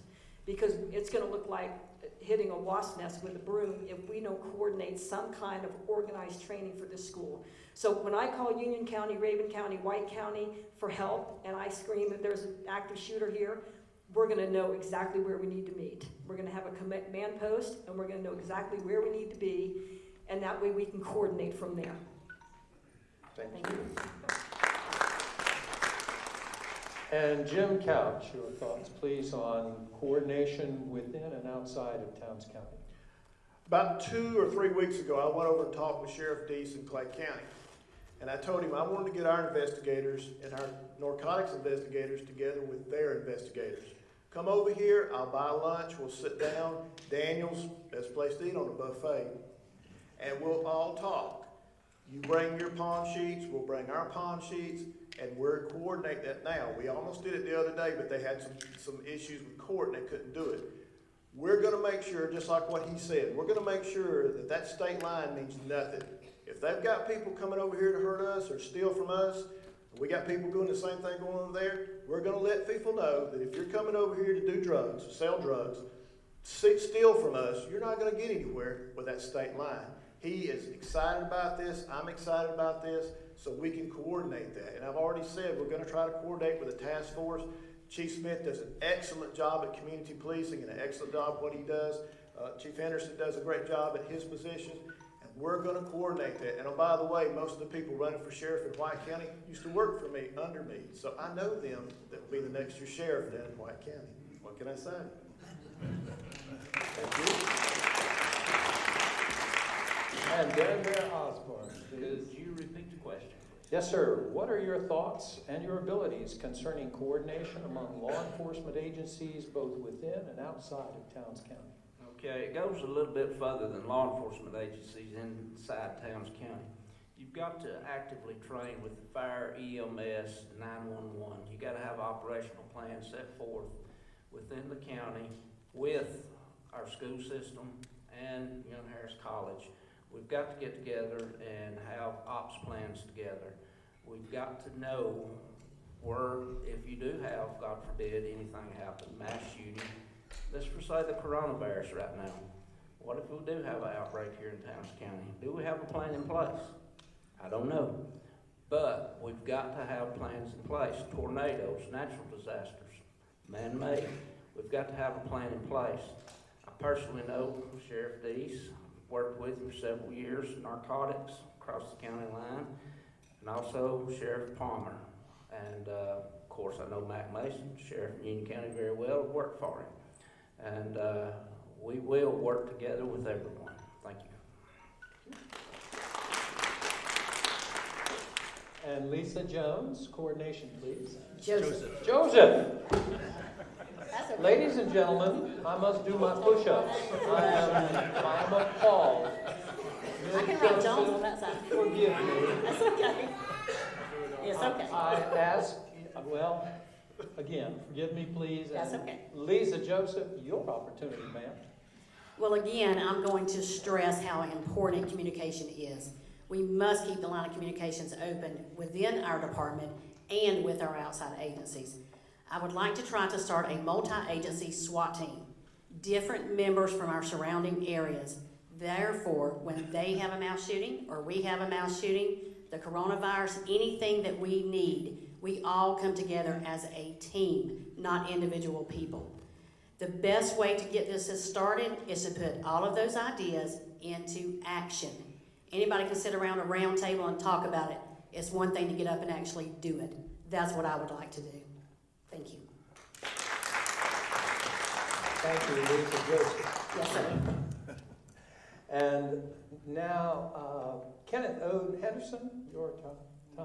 Because it's going to look like hitting a wasp nest with a broom if we don't coordinate some kind of organized training for this school. So when I call Union County, Raven County, White County for help, and I scream that there's an active shooter here, we're going to know exactly where we need to meet. We're going to have a command post, and we're going to know exactly where we need to be, and that way we can coordinate from there. Thank you. And Jim Couch, your thoughts, please, on coordination within and outside of Towns County. About 2 or 3 weeks ago, I went over and talked with Sheriff Deese in Clay County. And I told him I wanted to get our investigators and our narcotics investigators together with their investigators. Come over here, I'll buy lunch, we'll sit down. Daniel's, best place to eat on the buffet. And we'll all talk. You bring your pawn sheets, we'll bring our pawn sheets, and we're coordinating that now. We almost did it the other day, but they had some issues with court and they couldn't do it. We're gonna make sure, just like what he said, we're gonna make sure that that state line means nothing. If they've got people coming over here to hurt us or steal from us, we got people doing the same thing going over there, we're gonna let people know that if you're coming over here to do drugs, sell drugs, steal from us, you're not gonna get anywhere with that state line. He is excited about this, I'm excited about this, so we can coordinate that. And I've already said we're gonna try to coordinate with the task force. Chief Smith does an excellent job at community policing and an excellent job at what he does. Chief Henderson does a great job at his position. We're going to coordinate that. And oh, by the way, most of the people running for sheriff in White County used to work for me, under me. So I know them that will be the next year sheriff down in White County. What can I say? Thank you. And Darren Osborn, please. Could you repeat the question, please? Yes, sir. What are your thoughts and your abilities concerning coordination among law enforcement agencies both within and outside of Towns County? Okay, it goes a little bit further than law enforcement agencies inside Towns County. You've got to actively train with the fire, EMS, 911. You got to have operational plans set forth within the county with our school system and Young Harris College. We've got to get together and have ops plans together. We've got to know where, if you do have, God forbid, anything happen, mass shooting. Let's just say the coronavirus right now. What if we do have an outbreak here in Towns County? Do we have a plan in place? I don't know. But we've got to have plans in place. Tornadoes, natural disasters, man-made. We've got to have a plan in place. I personally know Sheriff Deese, worked with him for several years, narcotics across the county line, and also Sheriff Palmer. And of course, I know Mac Mason, Sheriff in Union County very well, worked for him. And we will work together with everyone. Thank you. And Lisa Jones, coordination, please. Joseph. Joseph. That's okay. Ladies and gentlemen, I must do my push-ups. I am appalled. I can write Jones on that side. Forgive me. That's okay. It's okay. I ask, well, again, forgive me, please. That's and okay. Lisa Joseph, your opportunity, ma'am. Well, again, I'm going to stress how important communication is. We must keep the line of communications open within our department and with our outside agencies. I would like to try to start a multi-agency SWAT team, different members from our surrounding areas. Therefore, when they have a mass shooting or we have a mass shooting, the coronavirus, anything that we need, we all come together as a team, not individual people. The best way to get this started is to put all of those ideas into action. Anybody can sit around a round table and talk about it. It's one thing to get up and actually do it. That's what I would like to do. Thank you. Thank you, Lisa Joseph. Yes, sir. And now, Kenneth O. Henderson, your time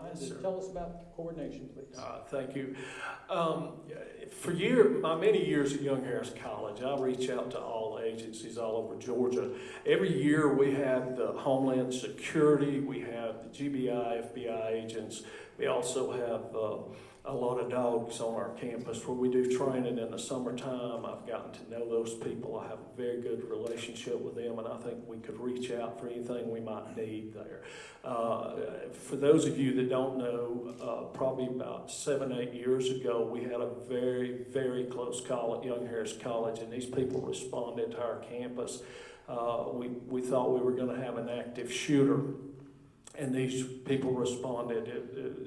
Yes, to sir. tell us about coordination, please. Thank you. For my many years at Young Harris College, I reach out to all agencies all over Georgia. Every year we have the Homeland Security, we have the GBI, FBI agents. We also have a lot of dogs on our campus where we do training in the summertime. I've gotten to know those people. I have a very good relationship with them, and I think we could reach out for anything we might need there. For those of you that don't know, probably about 7-8 years ago, we had a very, very close call at Young Harris College, and these people responded to our campus. We thought we were going to have an active shooter. and these people responded.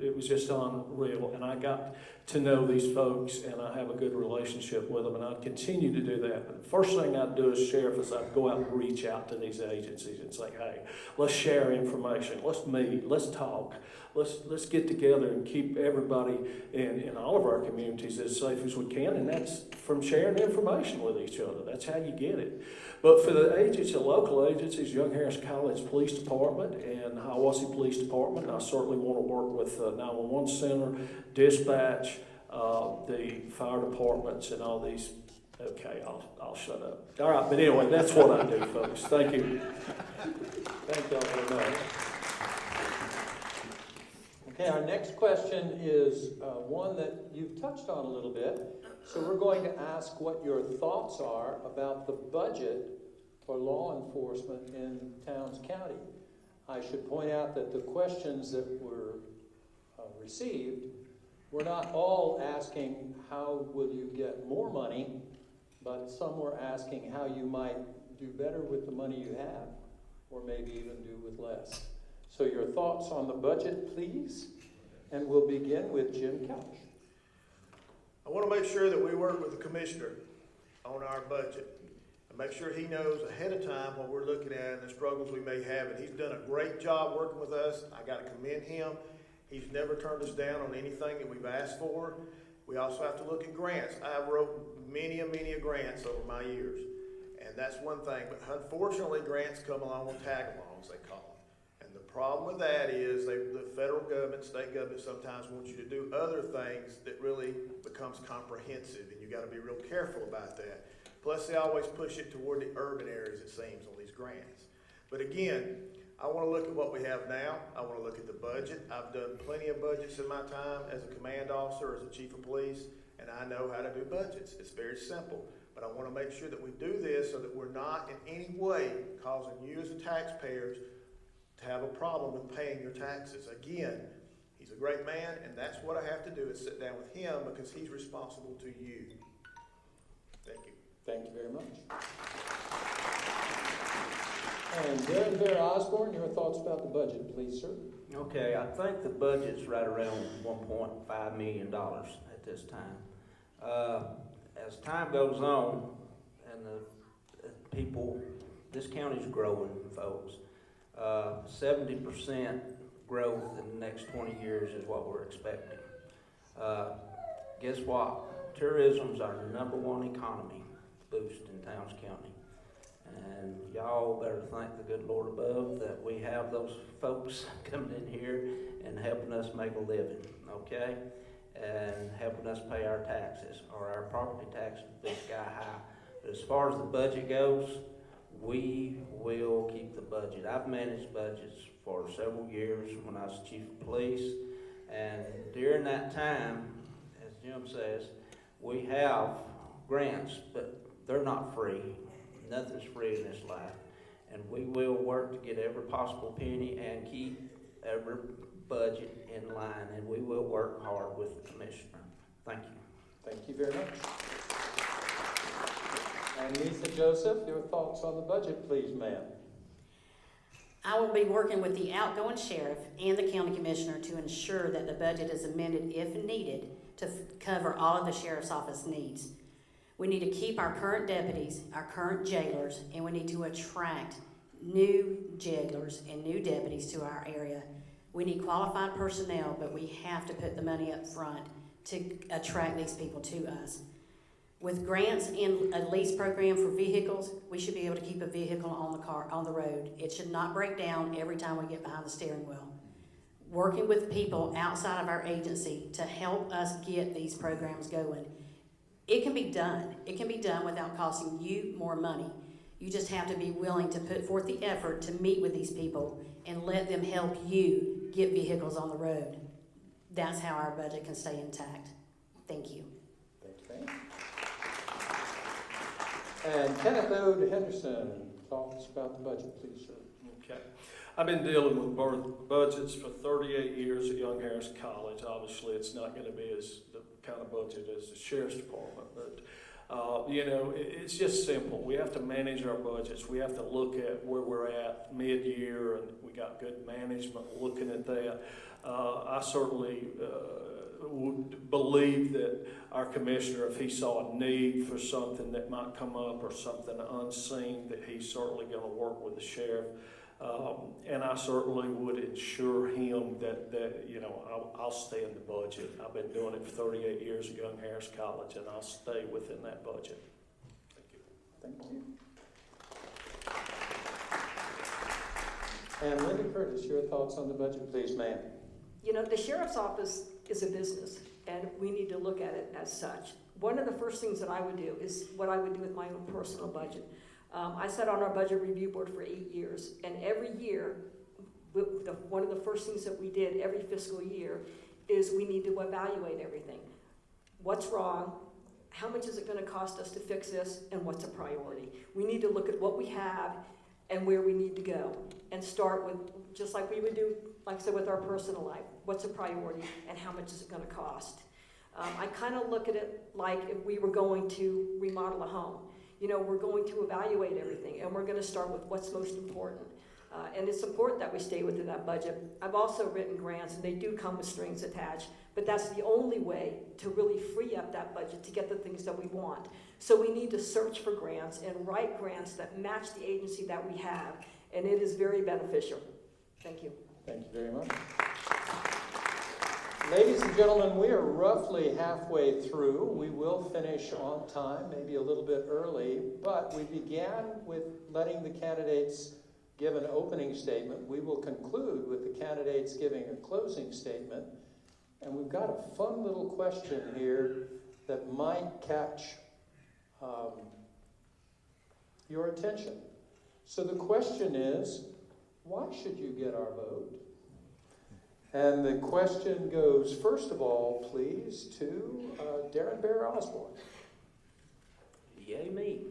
It was just unreal, and I got to know these folks, and I have a good relationship with them, and I'd continue to do that. But the first thing I'd do as sheriff is I'd go out and reach out to these agencies and say, hey, let's share information, let's meet, let's talk, let's get together and keep everybody in all of our communities as safe as we can, and that's from sharing information with each other. That's how you get it. But for the agencies, local agencies, Young Harris College Police Department and Hiawassee Police Department, I certainly want to work with 911 Center, dispatch, the fire departments, and all these. Okay, I'll shut up. All right, but anyway, that's what I do, folks. Thank you. Thank y'all very much. Okay, our next question is one that you've touched on a little bit. So we're going to ask what your thoughts are about the budget for law enforcement in Towns County. I should point out that the questions that were received were not all asking how will you get more money, but some were asking how you might do better with the money you have, or maybe even do with less. So your thoughts on the budget, please, and we'll begin with Jim Couch. I want to make sure that we work with the commissioner on our budget and make sure he knows ahead of time what we're looking at and the struggles we may have. And he's done a great job working with us. I got to commend him. He's never turned us down on anything that we've asked for. We also have to look at grants. I wrote many grants over my years, and that's one thing. But unfortunately, grants come along with tag-alongs, they call them. The problem with that is the federal government, state government sometimes wants you to do other things that really becomes comprehensive, and you got to be real careful about that. Plus, they always push it toward the urban areas, it seems, on these grants. But again, I want to look at what we have now. I want to look at the budget. I've done plenty of budgets in my time as a command officer, as a chief of police, and I know how to do budgets. It's very simple. But I want to make sure that we do this so that we're not in any way causing you as the taxpayers to have a problem with paying your taxes. Again, he's a great man, and that's what I have to do is sit down with him because he's responsible to you. Thank you. Thank you very much. And Darren Osborn, your thoughts about the budget, please, sir. Okay, I think the budget's right around $1.5 million at this time. As time goes on, and the people, this county's growing, folks. 70% growth in the next 20 years is what we're expecting. Guess what? Tourism's our #1 economy boost in Towns County. And y'all better thank the good Lord above that we have those folks coming in here and helping us make a living, okay? And helping us pay our taxes, or our property taxes be sky high. But as far as the budget goes, we will keep the budget. I've managed budgets for several years when I was chief of police, and during that time, as Jim says, we have grants, but they're not free. Nothing's free in this life, and we will work to get every possible penny and keep every budget in line, and we will work hard with the commissioner. Thank you. Thank you very much. And Lisa Joseph, your thoughts on the budget, please, ma'am. I will be working with the outgoing sheriff and the county commissioner to ensure that the budget is amended if needed to cover all of the sheriff's office needs. We need to keep our current deputies, our current jailers, and we need to attract new jailers and new deputies to our area. We need qualified personnel, but we have to put the money up front to attract these people to us. With grants and a lease program for vehicles, we should be able to keep a vehicle on the road. It should not break down every time we get behind the steering wheel. Working with people outside of our agency to help us get these programs going. It can be done. It can be done without costing you more money. You just have to be willing to put forth the effort to meet with these people and let them help you get vehicles on the road. That's how our budget can stay intact. Thank you. Thank you. And Kenneth Ode Henderson, thoughts about the budget, please, sir. Okay. I've been dealing with budgets for 38 years at Young Harris College. Obviously, it's not going to be as the kind of budget as the sheriff's department, but It's just simple. We have to manage our budgets. We have to look at where we're at mid-year, and we got good management looking at that. I certainly would believe that our commissioner, if he saw a need for something that might come up or something unseen, that he's certainly going to work with the sheriff. And I certainly would ensure him that I'll stay in the budget. I've been doing it for 38 years at Young Harris College, and I'll stay within that budget. Thank you. Thank you. And Linda Curtis, your thoughts on the budget, please, ma'am. The sheriff's office is a business, and we need to look at it as such. One of the first things that I would do is what I would do with my own personal budget. I sat on our budget review board for 8 years, and every year, one of the first things that we did every fiscal year is we need to evaluate everything. What's wrong? How much is it going to cost us to fix this? And what's a priority? We need to look at what we have and where we need to go, and start with, just like we would do, like I said, with our personal life. What's a priority, and how much is it going to cost? I kind of look at it like if we were going to remodel a home. We're going to evaluate everything, and we're going to start with what's most important. And it's important that we stay within that budget. I've also written grants, and they do come with strings attached, but that's the only way to really free up that budget to get the things that we want. So we need to search for grants and write grants that match the agency that we have, and it is very beneficial. Thank you. Thank you very much. Ladies and gentlemen, we are roughly halfway through. We will finish on time, maybe a little bit early, but we began with letting the candidates give an opening statement. We will conclude with the candidates giving a closing statement. And we've got a fun little question here that might catch your attention. So the question is, why should you get our vote? And the question goes, first of all, please, to Darren Bear Osborn. Yay me.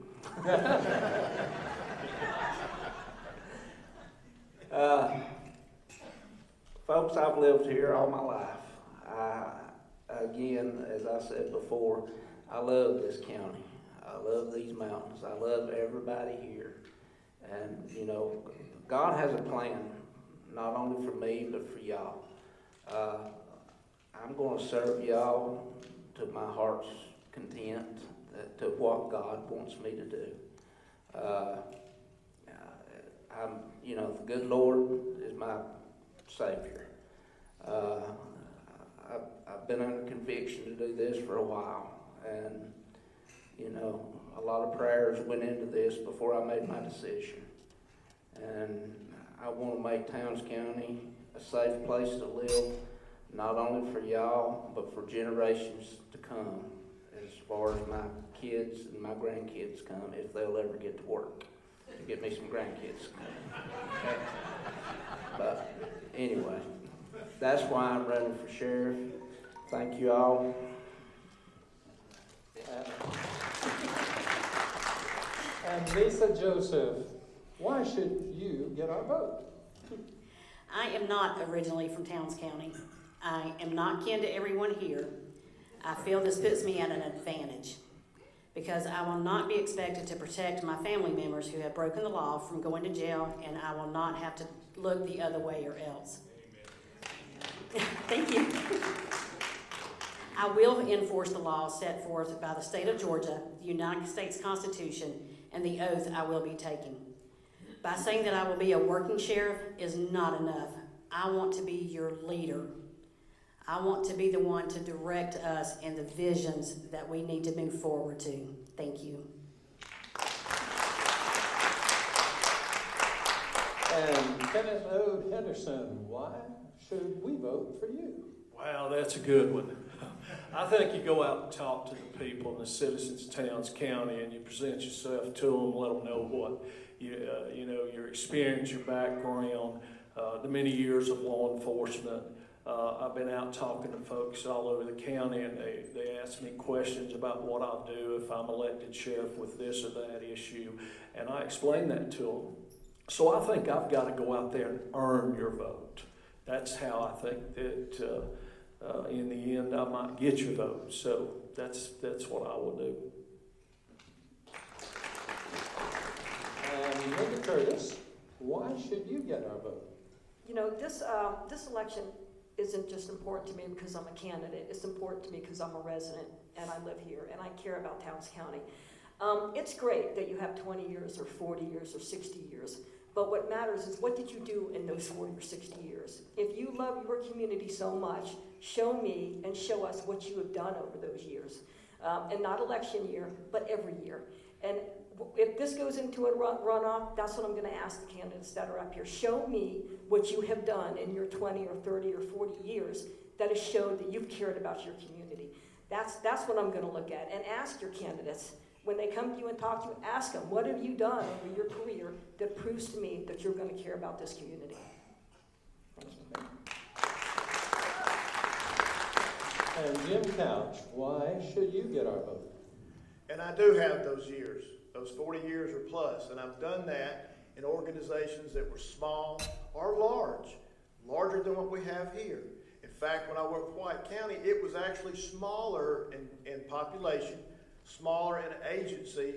Folks, I've lived here all my life. Again, as I said before, I love this county. I love these mountains. I love everybody here. And, God has a plan, not only for me, but for y'all. I'm going to serve y'all to my heart's content, to what God wants me to do. The good Lord is my Savior. I've been under conviction to do this for a while, and a lot of prayers went into this before I made my decision. And I want to make Towns County a safe place to live, not only for y'all, but for generations to come, as far as my kids and my grandkids come, if they'll ever get to work. To get me some grandkids. Okay? But anyway, that's why I'm running for sheriff. Thank you all. And Lisa Joseph, why should you get our vote? I am not originally from Towns County. I am not kin to everyone here. I feel this puts me at an advantage because I will not be expected to protect my family members who have broken the law from going to jail, and I will not have to look the other way or else. Thank you. I will enforce the laws set forth by the state of Georgia, the United States Constitution, and the oath I will be taking. By saying that I will be a working sheriff is not enough. I want to be your leader. I want to be the one to direct us in the visions that we need to move forward to. Thank you. And Kenneth Ode Henderson, why should we vote for you? Wow, that's a good one. I think you go out and talk to the people and the citizens of Towns County, and you present yourself to them, let them know what your experience, your background, the many years of law enforcement. I've been out talking to folks all over the county, and they ask me questions about what I'll do if I'm elected sheriff with this or that issue, and I explain that to them. So I think I've got to go out there and earn your vote. That's how I think that in the end I might get your vote. So that's what I will do. Linda Curtis, why should you get our vote? You know, this election isn't just important to me because I'm a candidate. It's important to me because I'm a resident and I live here and I care about Towns County. It's great that you have 20 years or 40 years or 60 years, but what matters is what did you do in those 40 or 60 years? If you love your community so much, show me and show us what you have done over those years. And not election year, but every year. And if this goes into a runoff, that's what I'm going to ask the candidates that are up here. Show me what you have done in your 20 or 30 or 40 years that has showed that you've cared about your community. That's what I'm going to look at. And ask your candidates, when they come to you and talk to you, ask them, what have you done over your career that proves to me that you're going to care about this community? Thank you. And Jim Couch, why should you get our vote? And I do have those years, those 40 years or plus, and I've done that in organizations that were small or large, larger than what we have here. In fact, when I worked for White County, it was actually smaller in population, smaller in agency,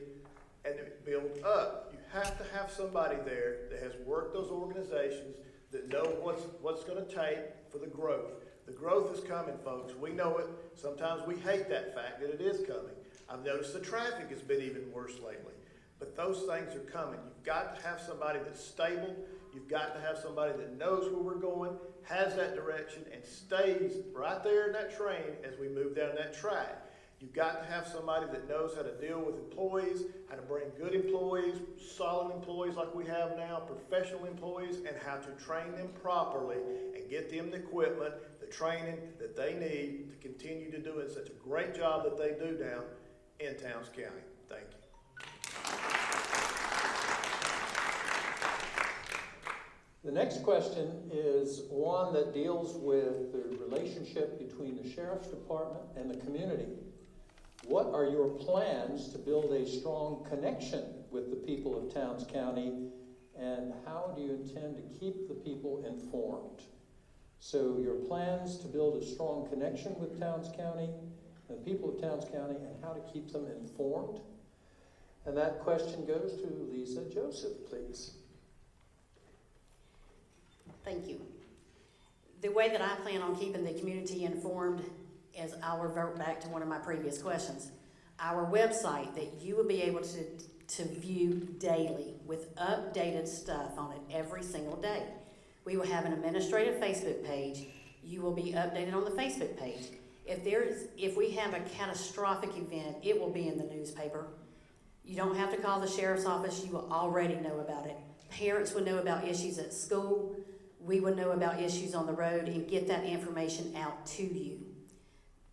and it built up. You have to have somebody there that has worked those organizations, that know what's going to take for the growth. The growth is coming, folks. We know it. Sometimes we hate that fact that it is coming. I've noticed the traffic has been even worse lately. But those things are coming. You've got to have somebody that's stable. You've got to have somebody that knows where we're going, has that direction, and stays right there in that train as we move down that track. You've got to have somebody that knows how to deal with employees, how to bring good employees, solid employees like we have now, professional employees, and how to train them properly and get them the equipment, the training that they need to continue to do such a great job that they do down in Towns County. Thank you. The next question is one that deals with the relationship between the Sheriff's Department and the community. What are your plans to build a strong connection with the people of Towns County, and how do you intend to keep the people informed? So your plans to build a strong connection with Towns County and the people of Towns County, and how to keep them informed. And that question goes to Lisa Joseph, please. Thank you. The way that I plan on keeping the community informed is I'll revert back to one of my previous questions. Our website that you will be able to view daily with updated stuff on it every single day. We will have an administrative Facebook page. You will be updated on the Facebook page. If we have a catastrophic event, it will be in the newspaper. You don't have to call the sheriff's office. You will already know about it. Parents would know about issues at school. We would know about issues on the road and get that information out to you.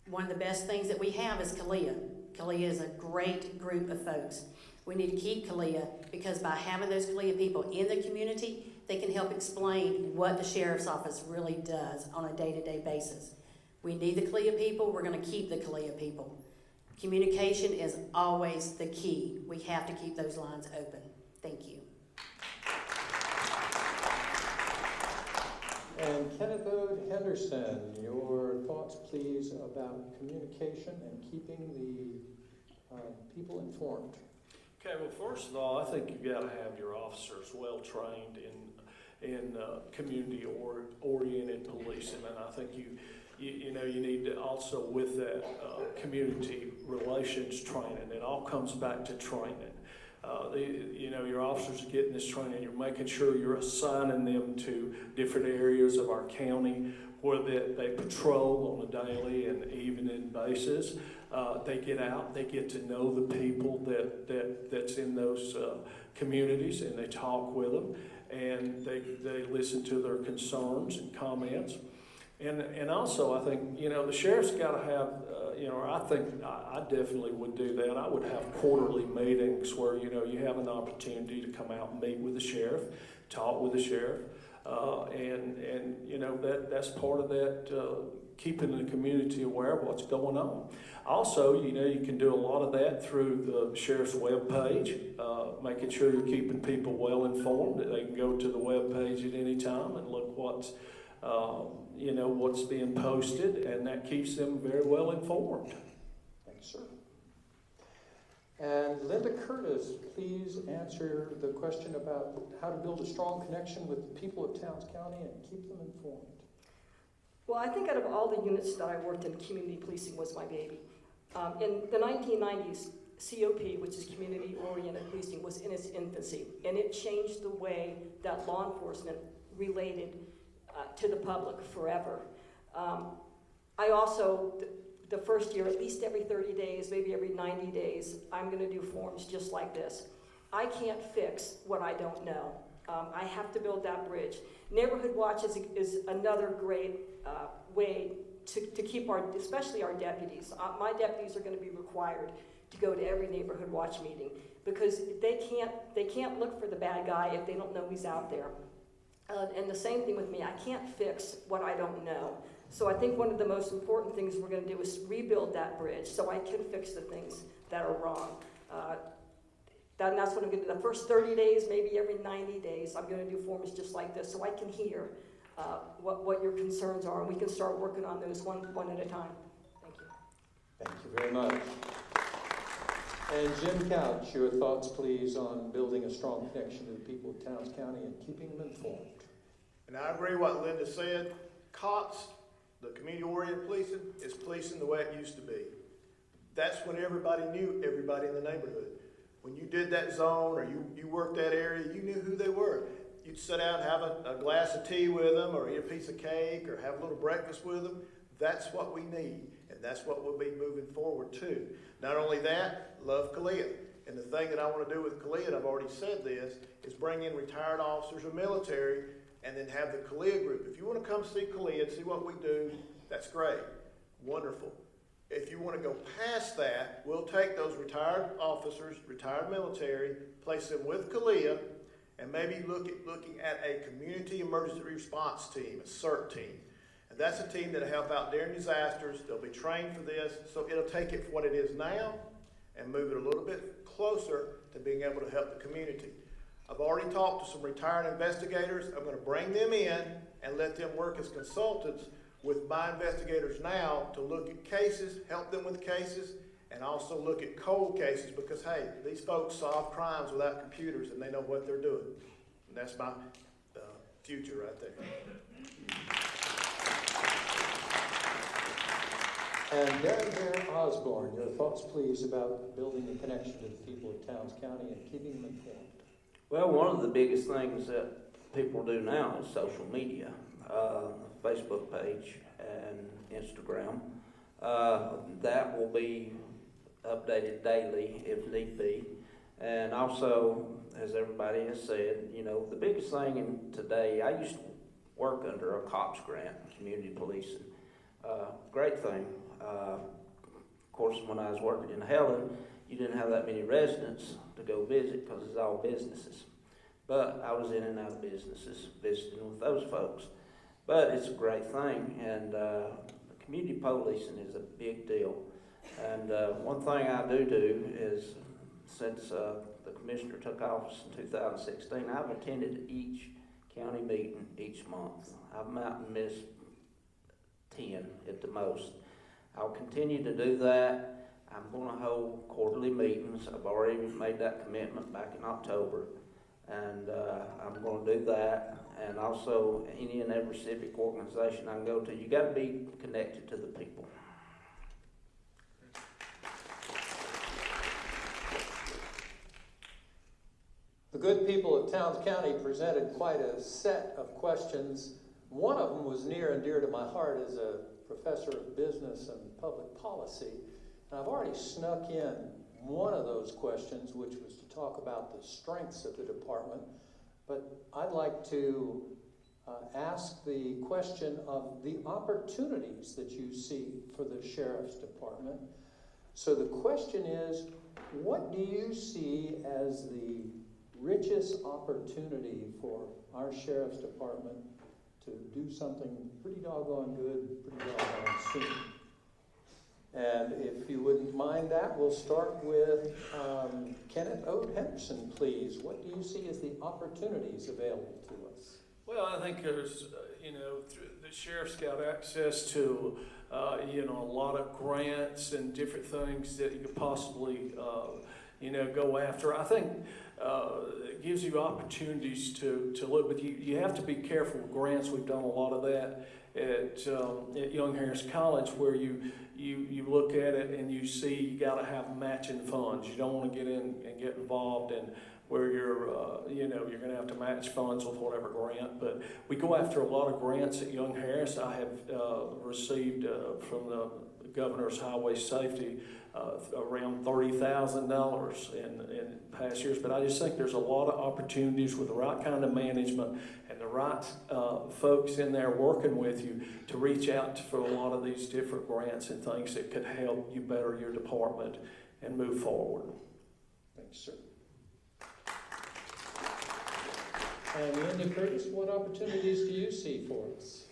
One of the best things that we have is CALEA. CALEA is a great group of folks. We need to keep CALEA because by having those CALEA people in the community, they can help explain what the sheriff's office really does on a day-to-day basis. We need the CALEA people. We're going to keep the CALEA people. Communication is always the key. We have to keep those lines open. Thank you. And Kenneth Ode Henderson, your thoughts, please, about communication and keeping the people informed. Okay, well, first of all, I think you've got to have your officers well trained in community-oriented policing, and I think you need to also with that community relations training. It all comes back to training. Your officers are getting this training. You're making sure you're assigning them to different areas of our county where they patrol on a daily and evening basis. They get out, they get to know the people that's in those communities, and they talk with them, and they listen to their concerns and comments. And also, I think, the sheriff's got to have, I think I definitely would do that. I would have quarterly meetings where, you have an opportunity to come out and meet with the sheriff, talk with the sheriff, that's part of that, keeping the community aware of what's going on. Also, you can do a lot of that through the sheriff's webpage, making sure you're keeping people well informed, that they can go to the webpage at any time and look what's being posted, and that keeps them very well informed. Thanks, sir. And Linda Curtis, please answer the question about how to build a strong connection with the people of Towns County and keep them informed. Well, I think out of all the units that I worked in, community policing was my baby. In the 1990s, COP, which is community-oriented policing, was in its infancy, and it changed the way that law enforcement related to the public forever. I also, the first year, at least every 30 days, maybe every 90 days, I'm going to do forms just like this. I can't fix what I don't know. I have to build that bridge. Neighborhood Watch is another great way to keep especially our deputies. My deputies are going to be required to go to every Neighborhood Watch meeting because they can't look for the bad guy if they don't know he's out there. And the same thing with me. I can't fix what I don't know. So I think one of the most important things we're going to do is rebuild that bridge so I can fix the things that are wrong. That's what I'm going to do. The first 30 days, maybe every 90 days, I'm going to do forms just like this so I can hear what your concerns are, and we can start working on those one at a time. Thank you. Thank you very much. And Jim Couch, your thoughts, please, on building a strong connection to the people of Towns County and keeping them informed. And I agree with what Linda said. COTS, the community-oriented policing, is policing the way it used to be. That's when everybody knew everybody in the neighborhood. When you did that zone or you worked that area, you knew who they were. You'd sit down and have a glass of tea with them or eat a piece of cake or have a little breakfast with them. That's what we need, and that's what we'll be moving forward to. Not only that, love Kalia. And the thing that I want to do with Kalia, and I've already said this, is bring in retired officers or military and then have the Kalia group. If you want to come see Kalia and see what we do, that's great. Wonderful. If you want to go past that, we'll take those retired officers, retired military, place them with Kalia, and maybe looking at a community emergency response team, a CERT team. And that's a team that'll help out during disasters. They'll be trained for this, so it'll take it for what it is now and move it a little bit closer to being able to help the community. I've already talked to some retired investigators. I'm going to bring them in and let them work as consultants with my investigators now to look at cases, help them with cases, and also look at cold cases because, hey, these folks solve crimes without computers and they know what they're doing. And that's my future right there. And Darren Osborn, your thoughts, please, about building a connection to the people of Towns County and keeping them informed. Well, one of the biggest things that people do now is social media, Facebook page and Instagram. That will be updated daily if need be. And also, as everybody has said, you know, the biggest thing in today, I used to work under a COPS grant, community policing. Great thing. Of course, when I was working in Helen, you didn't have that many residents to go visit because it's all businesses. But I was in and out of businesses, visiting with those folks. But it's a great thing, and community policing is a big deal. And one thing I do is, since the commissioner took office in 2016, I've attended each county meeting each month. I've not missed 10 at the most. I'll continue to do that. I'm going to hold quarterly meetings. I've already made that commitment back in October. And I'm going to do that. And also, any and every civic organization I can go to, you got to be connected to the people. The good people of Towns County presented quite a set of questions. One of them was near and dear to my heart as a professor of business and public policy. And I've already snuck in one of those questions, which was to talk about the strengths of the department. But I'd like to ask the question of the opportunities that you see for the Sheriff's Department. So the question is, what do you see as the richest opportunity for our Sheriff's Department to do something pretty doggone good, pretty doggone soon? And if you wouldn't mind that, we'll start with Kenneth Ode Henderson, please. What do you see as the opportunities available to us? Well, I think there's, the sheriff's got access to, a lot of grants and different things that you could possibly go after. I think it gives you opportunities to look, but you have to be careful with grants. We've done a lot of that at Young Harris College, where you look at it and you see you got to have matching funds. You don't want to get in and get involved in where you're going to have to match funds with whatever grant. But we go after a lot of grants at Young Harris. I have received from the Governor's Highway Safety around $30,000 in past years. But I just think there's a lot of opportunities with the right kind of management and the right folks in there working with you to reach out for a lot of these different grants and things that could help you better your department and move forward. Thanks, sir. And Linda Curtis, what opportunities do you see for us?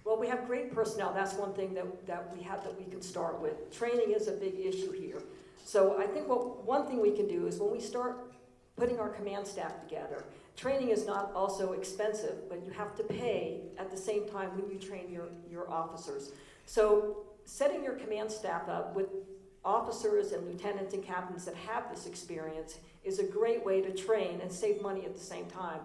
Well, we have great personnel. That's one thing that we have that we can start with. Training is a big issue here. So I think one thing we can do is when we start putting our command staff together, training is not also expensive, but you have to pay at the same time when you train your officers. So setting your command staff up with officers and lieutenants and captains that have this experience is a great way to train and save money at the same time.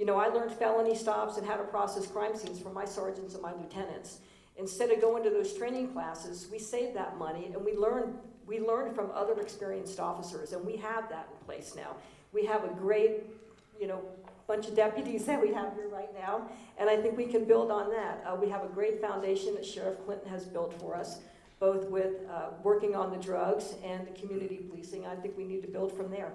I learned felony stops and how to process crime scenes from my sergeants and my lieutenants. Instead of going to those training classes, we saved that money and we learned from other experienced officers, and we have that in place now. We have a great, bunch of deputies that we have here right now, and I think we can build on that. We have a great foundation that Sheriff Clinton has built for us, both with working on the drugs and the community policing. I think we need to build from there.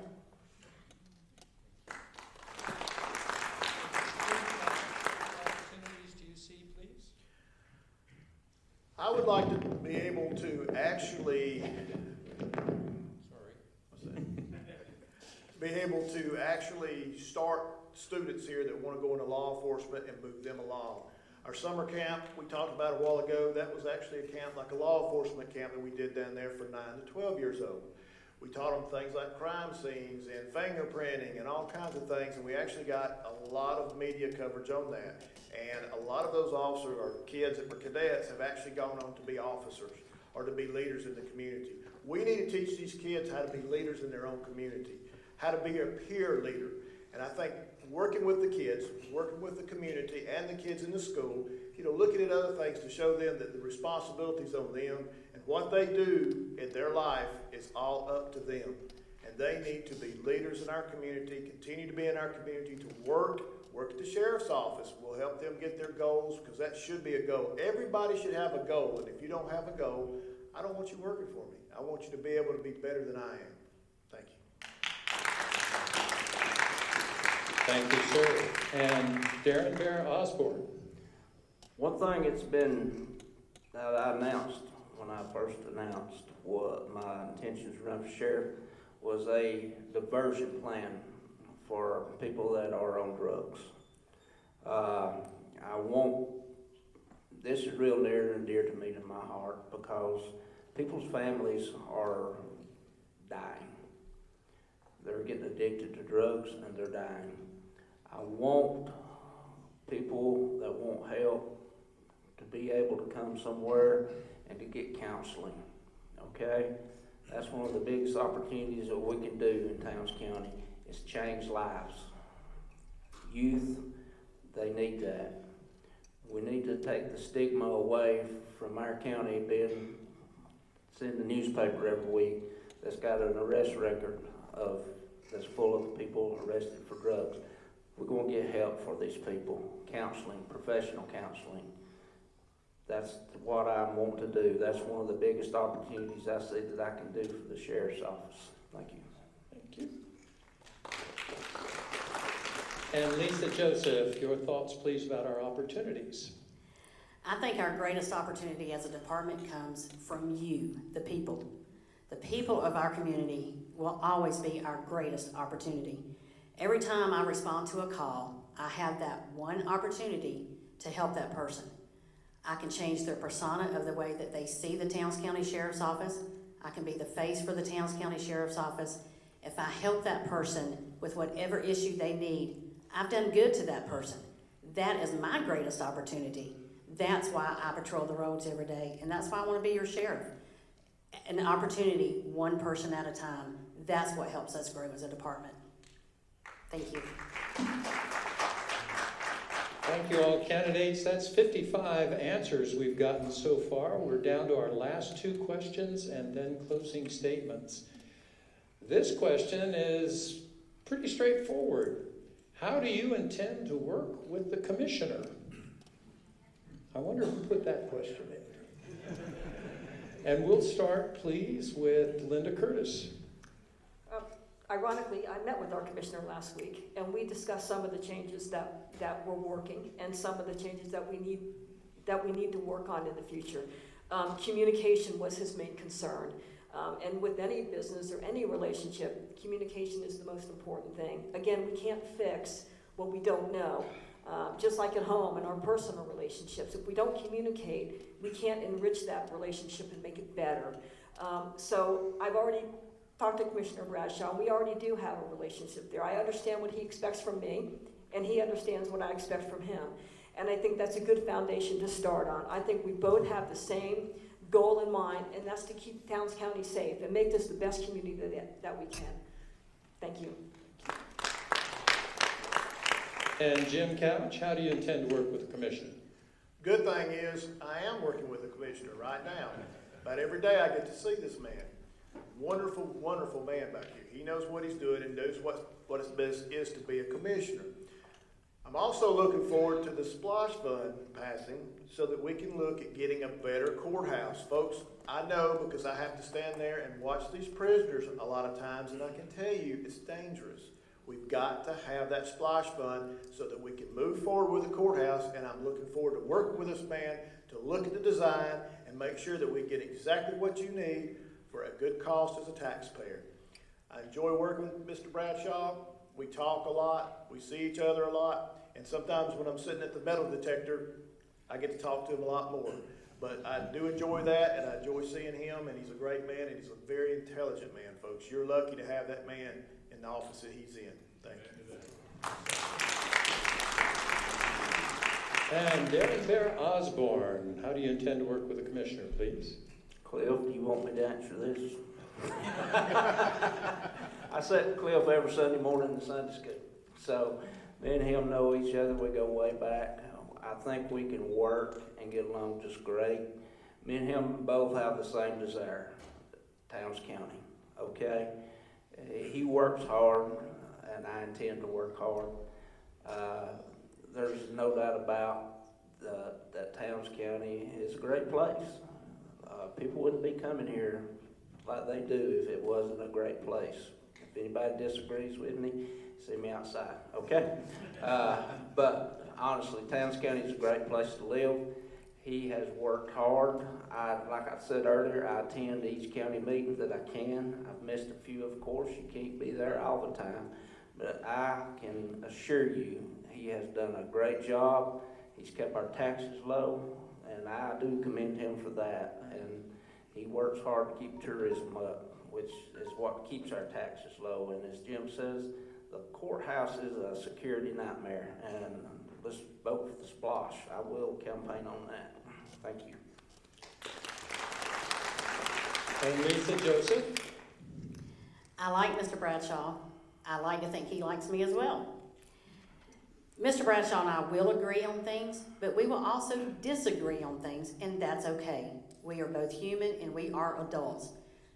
I would like to be able to actually, be able to actually start students here that want to go into law enforcement and move them along. Our summer camp we talked about a while ago, that was actually a camp like a law enforcement camp that we did down there for 9 to 12 years old. We taught them things like crime scenes and fingerprinting and all kinds of things, and we actually got a lot of media coverage on that. And a lot of those officers or kids that were cadets have actually gone on to be officers or to be leaders in the community. We need to teach these kids how to be leaders in their own community, how to be a peer leader. And I think working with the kids, working with the community and the kids in the school, looking at other things to show them that the responsibility's on them and what they do in their life is all up to them. And they need to be leaders in our community, continue to be in our community, to work at the sheriff's office. We'll help them get their goals, because that should be a goal. Everybody should have a goal, and if you don't have a goal, I don't want you working for me. I want you to be able to be better than I am. Thank you. Thank you, sir. And Darren Osborn. One thing it's been that I announced when I first announced what my intentions to run for sheriff was a diversion plan for people that are on drugs. This is real near and dear to me, to my heart, because people's families are dying. They're getting addicted to drugs and they're dying. I want people that want help to be able to come somewhere and to get counseling, okay? That's one of the biggest opportunities that we can do in Towns County, is change lives. Youth, they need that. We need to take the stigma away from our county being, it's in the newspaper every week, that's got an arrest record that's full of people arrested for drugs. We're going to get help for these people, counseling, professional counseling. That's what I want to do. That's one of the biggest opportunities I see that I can do for the sheriff's office. Thank you. Thank you. And Lisa Joseph, your thoughts, please, about our opportunities. I think our greatest opportunity as a department comes from you, the people. The people of our community will always be our greatest opportunity. Every time I respond to a call, I have that one opportunity to help that person. I can change their persona of the way that they see the Towns County Sheriff's Office. I can be the face for the Towns County Sheriff's Office. If I help that person with whatever issue they need, I've done good to that person. That is my greatest opportunity. That's why I patrol the roads every day, and that's why I want to be your sheriff. An opportunity, one person at a time. That's what helps us grow as a department. Thank you. Thank you all candidates. That's 55 answers we've gotten so far. We're down to our last 2 questions and then closing statements. This question is pretty straightforward. How do you intend to work with the commissioner? I wonder who put that question in. And we'll start, please, with Linda Curtis. Ironically, I met with our commissioner last week, and we discussed some of the changes that were working and some of the changes that we need to work on in the future. Communication was his main concern. And with any business or any relationship, communication is the most important thing. Again, we can't fix what we don't know. Just like at home in our personal relationships, if we don't communicate, we can't enrich that relationship and make it better. So I've already talked to Commissioner Bradshaw. We already do have a relationship there. I understand what he expects from me, and he understands what I expect from him. And I think that's a good foundation to start on. I think we both have the same goal in mind, and that's to keep Towns County safe and make this the best community that we can. Thank you. And Jim Couch, how do you intend to work with the commissioner? Good thing is, I am working with the commissioner right now. About every day I get to see this man. Wonderful, wonderful man back here. He knows what he's doing and knows what his business is to be a commissioner. I'm also looking forward to the Splash Fund passing so that we can look at getting a better courthouse. Folks, I know because I have to stand there and watch these prisoners a lot of times, and I can tell you it's dangerous. We've got to have that Splash Fund so that we can move forward with the courthouse, and I'm looking forward to working with this man to look at the design and make sure that we get exactly what you need for a good cost as a taxpayer. I enjoy working with Mr. Bradshaw. We talk a lot, we see each other a lot, and sometimes when I'm sitting at the metal detector, I get to talk to him a lot more. But I do enjoy that, and I enjoy seeing him, and he's a great man, and he's a very intelligent man, folks. You're lucky to have that man in the office that he's in. Thank you. And Darren Bear Osborn, how do you intend to work with the commissioner, please? Cliff, do you want me to answer this? I sit with Cliff every Sunday morning in Sunday school. So me and him know each other. We go way back. I think we can work and get along just great. Me and him both have the same desire, Towns County, okay? He works hard, and I intend to work hard. There's no doubt about that Towns County is a great place. People wouldn't be coming here like they do if it wasn't a great place. If anybody disagrees with me, see me outside, okay? But honestly, Towns County is a great place to live. He has worked hard. Like I said earlier, I attend each county meeting that I can. I've missed a few, of course. You can't be there all the time. But I can assure you, he has done a great job. He's kept our taxes low, and I do commend him for that. And he works hard to keep tourism up, which is what keeps our taxes low. And as Jim says, the courthouse is a security nightmare, and let's vote for the Splash. I will campaign on that. Thank you. And Lisa Joseph? I like Mr. Bradshaw. I like to think he likes me as well. Mr. Bradshaw and I will agree on things, but we will also disagree on things, and that's okay. We are both human and we are adults.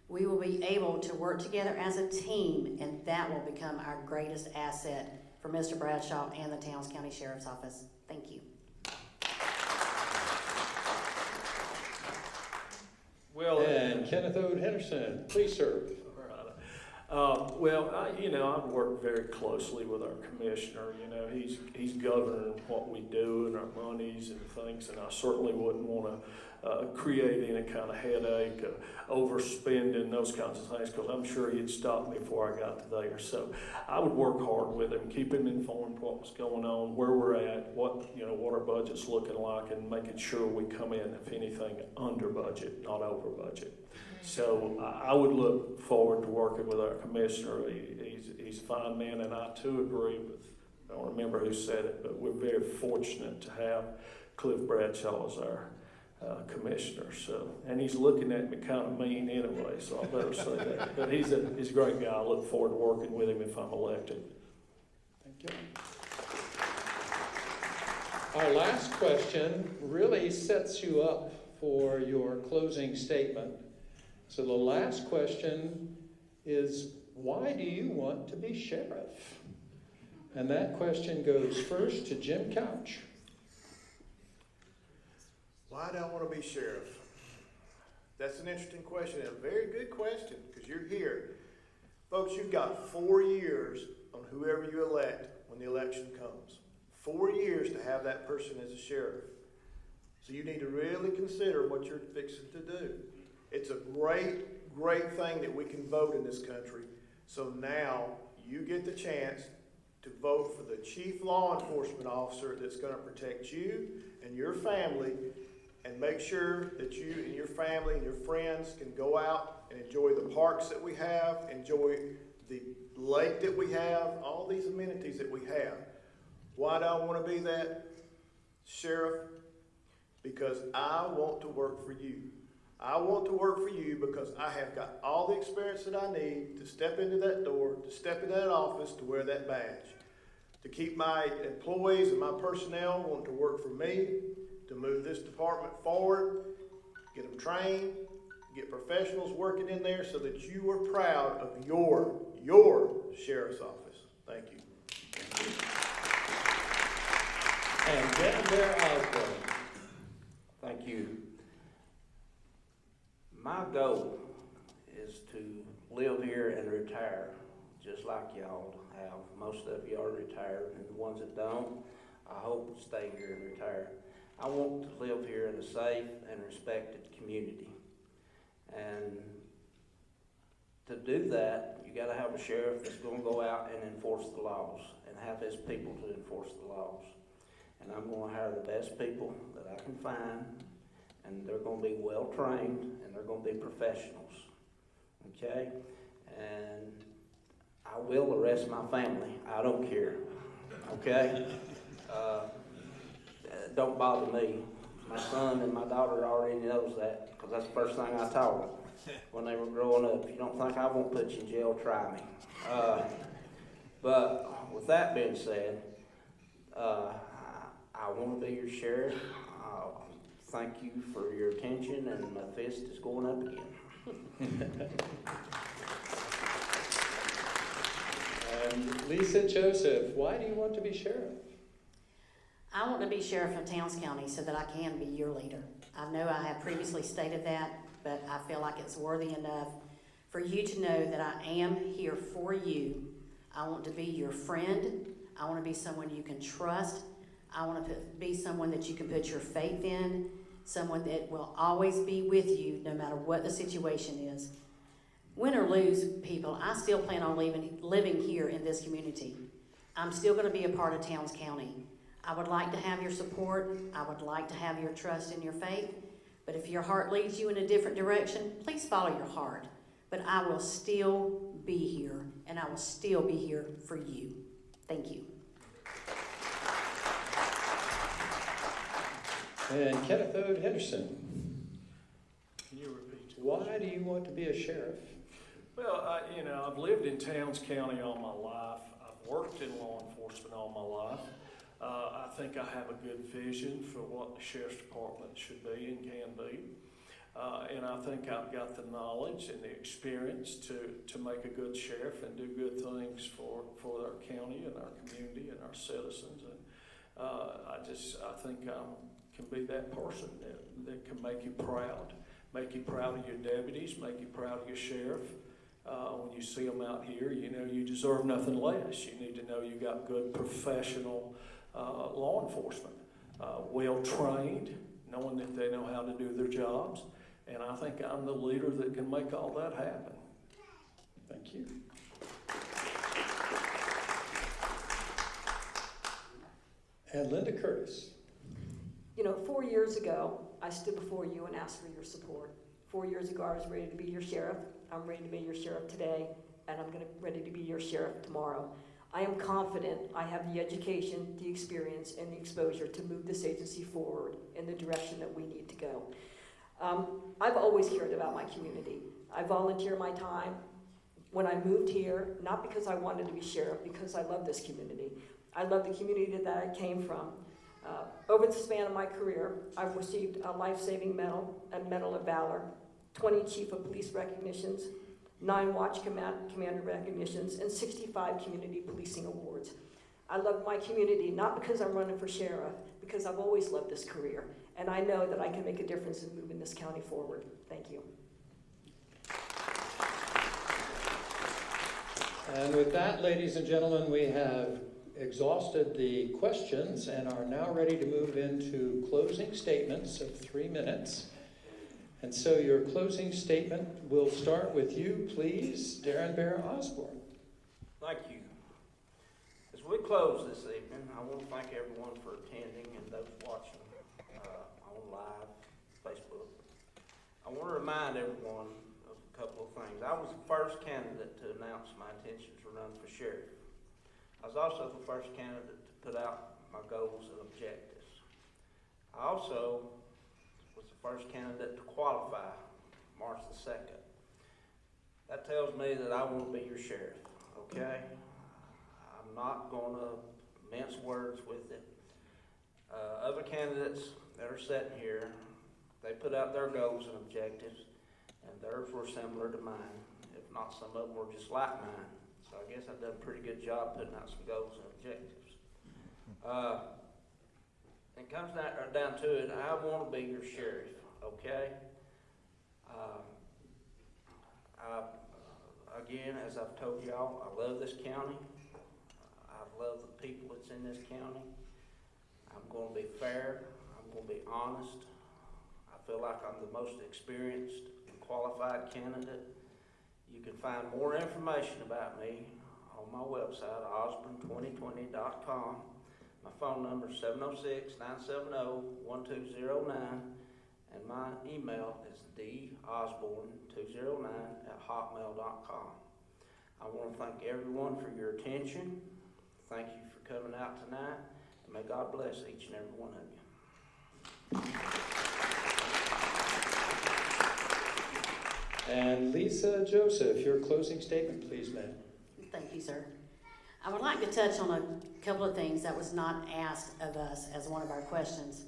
We will be able to work together as a team, and that will become our greatest asset for Mr. Bradshaw and the Towns County Sheriff's Office. Thank you. Well, And Kenneth Ode Henderson, please serve. I've worked very closely with our commissioner. He's governing what we do and our monies and things, and I certainly wouldn't want to create any kind of headache, overspending, those kinds of things, because I'm sure he'd stop me before I got to there. So I would work hard with him, keep him informed what was going on, where we're at, what our budget's looking like, and making sure we come in, if anything, under budget, not over budget. So I would look forward to working with our commissioner. He's a fine man, and I too agree with, I don't remember who said it, but we're very fortunate to have Cliff Bradshaw as commissioner. So, and he's looking at me kind of mean anyway, so I better say that. But he's a great guy. I look forward to working with him if I'm elected. Thank you. Our last question really sets you up for your closing statement. So the last question is, why do you want to be sheriff? And that question goes first to Jim Couch. Why do I want to be sheriff? That's an interesting question, and a very good question, because you're here. Folks, you've got 4 years on whoever you elect when the election comes. 4 years to have that person as a sheriff. So you need to really consider what you're fixing to do. It's a great, great thing that we can vote in this country. So now you get the chance to vote for the chief law enforcement officer that's going to protect you and your family, and make sure that you and your family and your friends can go out and enjoy the parks that we have, enjoy the lake that we have, all these amenities that we have. Why do I want to be that sheriff? Because I want to work for you. I want to work for you because I have got all the experience that I need to step into that door, to step into that office, to wear that badge, to keep my employees and my personnel wanting to work for me, to move this department forward, get them trained, get professionals working in there so that you are proud of your sheriff's office. Thank you. And then there Osborn. Thank you. My goal is to live here and retire, just like y'all have. Most of you are retired, and the ones that don't, I hope to stay here and retire. I want to live here in a safe and respected community. And to do that, you got to have a sheriff that's going to go out and enforce the laws and have his people to enforce the laws. And I'm going to hire the best people that I can find, and they're going to be well trained, and they're going to be professionals. Okay? And I will arrest my family. I don't care. Okay? Don't bother me. My son and my daughter already knows that, because that's the first thing I told them when they were growing up. If you don't think I won't put you in jail, try me. But with that being said, I want to be your sheriff. Thank you for your attention, and my fist is going up again. And Lisa Joseph, why do you want to be sheriff? I want to be sheriff of Towns County so that I can be your leader. I know I have previously stated that, but I feel like it's worthy enough for you to know that I am here for you. I want to be your friend. I want to be someone you can trust. I want to be someone that you can put your faith in, someone that will always be with you no matter what the situation is. Win or lose, people, I still plan on living here in this community. I'm still going to be a part of Towns County. I would like to have your support. I would like to have your trust and your faith. But if your heart leads you in a different direction, please follow your heart. But I will still be here, and I will still be here for you. Thank you. And Kenneth Ode Henderson, Can you repeat? why do you want to be a sheriff? Well, I've lived in Towns County all my life. I've worked in law enforcement all my life. I think I have a good vision for what the sheriff's department should be and can be. And I think I've got the knowledge and the experience to make a good sheriff and do good things for our county and our community and our citizens. And I think I can be that person that can make you proud of your deputies, make you proud of your sheriff. When you see them out here, you deserve nothing less. You need to know you got good professional law enforcement, well-trained, knowing that they know how to do their jobs. And I think I'm the leader that can make all that happen. Thank you. And Linda Curtis. 4 years ago, I stood before you and asked for your support. 4 years ago, I was ready to be your sheriff. I'm ready to be your sheriff today, and I'm ready to be your sheriff tomorrow. I am confident I have the education, the experience, and the exposure to move this agency forward in the direction that we need to go. I've always cared about my community. I volunteer my time. When I moved here, not because I wanted to be sheriff, because I love this community. I love the community that I came from. Over the span of my career, I've received a life-saving medal, a Medal of Valor, 20 Chief of Police recognitions, 9 Watch Commander recognitions, and 65 Community Policing Awards. I love my community, not because I'm running for sheriff, because I've always loved this career, and I know that I can make a difference in moving this county forward. Thank you. And with that, ladies and gentlemen, we have exhausted the questions and are now ready to move into closing statements of 3 minutes. And so your closing statement will start with you, please, Darren Bear Osborn. Thank you. As we close this evening, I want to thank everyone for attending and those watching on live Facebook. I want to remind everyone of a couple of things. I was the first candidate to announce my intention to run for sheriff. I was also the first candidate to put out my goals and objectives. I also was the first candidate to qualify March the 2nd. That tells me that I want to be your sheriff, okay? I'm not going to mince words with it. Other candidates that are sitting here, they put out their goals and objectives, and theirs were similar to mine. If not, some of them were just like mine. So I guess I've done a pretty good job putting out some goals and objectives. It comes down to it, I want to be your sheriff, okay? Again, as I've told y'all, I love this county. I love the people that's in this county. I'm going to be fair. I'm going to be honest. I feel like I'm the most experienced and qualified candidate. You can find more information about me on my website, osborn2020.com. My phone number is 706-970-1209, and my email is dosborn209@hotmail.com. I want to thank everyone for your attention. Thank you for coming out tonight, and may God bless each and every one of you. And Lisa Joseph, your closing statement, please, ma'am. Thank you, sir. I would like to touch on a couple of things that was not asked of us as one of our questions.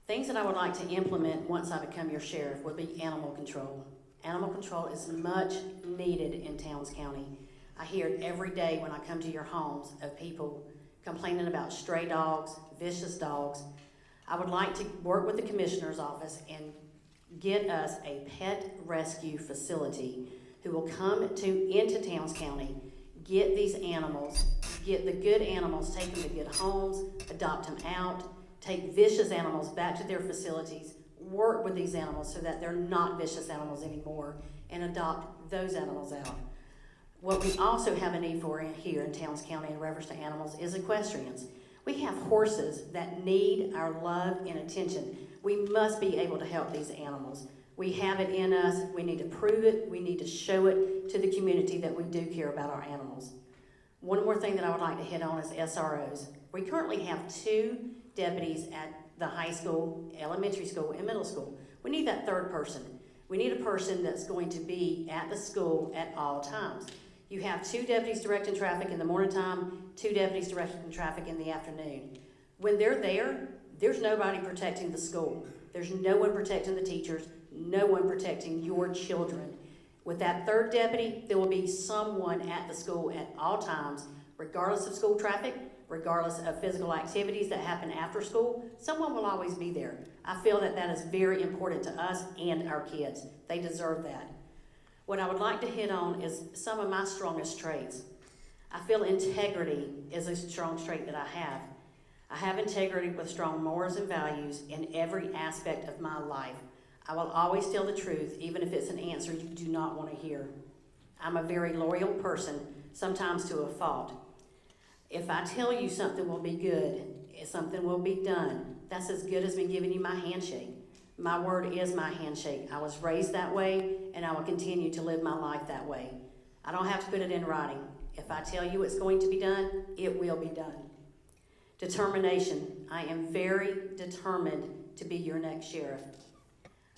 Things that I would like to implement once I become your sheriff would be animal control. Animal control is much needed in Towns County. I hear it every day when I come to your homes of people complaining about stray dogs, vicious dogs. I would like to work with the commissioner's office and get us a pet rescue facility who will come into Towns County, get these animals, get the good animals, take them to good homes, adopt them out, take vicious animals back to their facilities, work with these animals so that they're not vicious animals anymore, and adopt those animals out. What we also have a need for here in Towns County in reference to animals is equestrians. We have horses that need our love and attention. We must be able to help these animals. We have it in us. We need to prove it. We need to show it to the community that we do care about our animals. One more thing that I would like to hit on is SROs. We currently have 2 deputies at the high school, elementary school, and middle school. We need that third person. We need a person that's going to be at the school at all times. You have 2 deputies directing traffic in the morning time, 2 deputies directing traffic in the afternoon. When they're there, there's nobody protecting the school. There's no one protecting the teachers, no one protecting your children. With that third deputy, there will be someone at the school at all times, regardless of school traffic, regardless of physical activities that happen after school. Someone will always be there. I feel that that is very important to us and our kids. They deserve that. What I would like to hit on is some of my strongest traits. I feel integrity is a strong trait that I have. I have integrity with strong morals and values in every aspect of my life. I will always tell the truth, even if it's an answer you do not want to hear. I'm a very loyal person, sometimes to a fault. If I tell you something will be good, if something will be done, that's as good as me giving you my handshake. My word is my handshake. I was raised that way, and I will continue to live my life that way. I don't have to put it in writing. If I tell you it's going to be done, it will be done. Determination. I am very determined to be your next sheriff.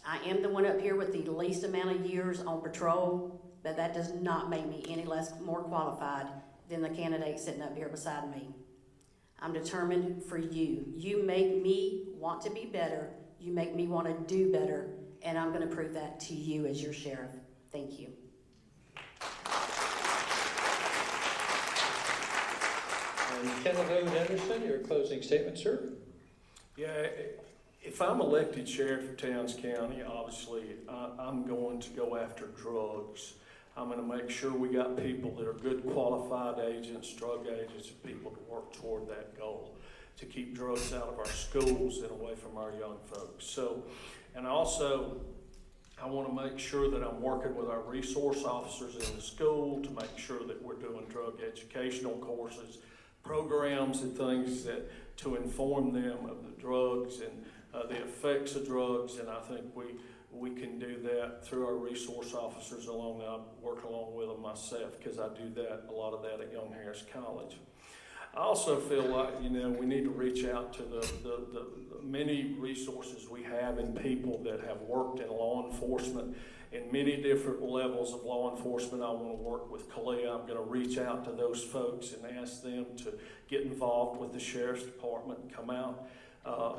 I am the one up here with the least amount of years on patrol, but that does not make me any more qualified than the candidate sitting up here beside me. I'm determined for you. You make me want to be better. You make me want to do better, and I'm going to prove that to you as your sheriff. Thank you. And Kenneth O. Henderson, your closing statement, sir. Yeah, if I'm elected sheriff of Towns County, obviously, I'm going to go after drugs. I'm going to make sure we got people that are good qualified agents, drug agents, and people to work toward that goal, to keep drugs out of our schools and away from our young folks. So, and also, I want to make sure that I'm working with our resource officers in the school to make sure that we're doing drug educational courses, programs and things that to inform them of the drugs and the effects of drugs, and I think we can do that through our resource officers along. I work along with them myself because I do that, a lot of that at Young Harris College. I also feel like, you know, we need to reach out to the many resources we have in people that have worked in law enforcement in many different levels of law enforcement. I want to work with Kalia. I'm going to reach out to those folks and ask them to get involved with the Sheriff's Department and come out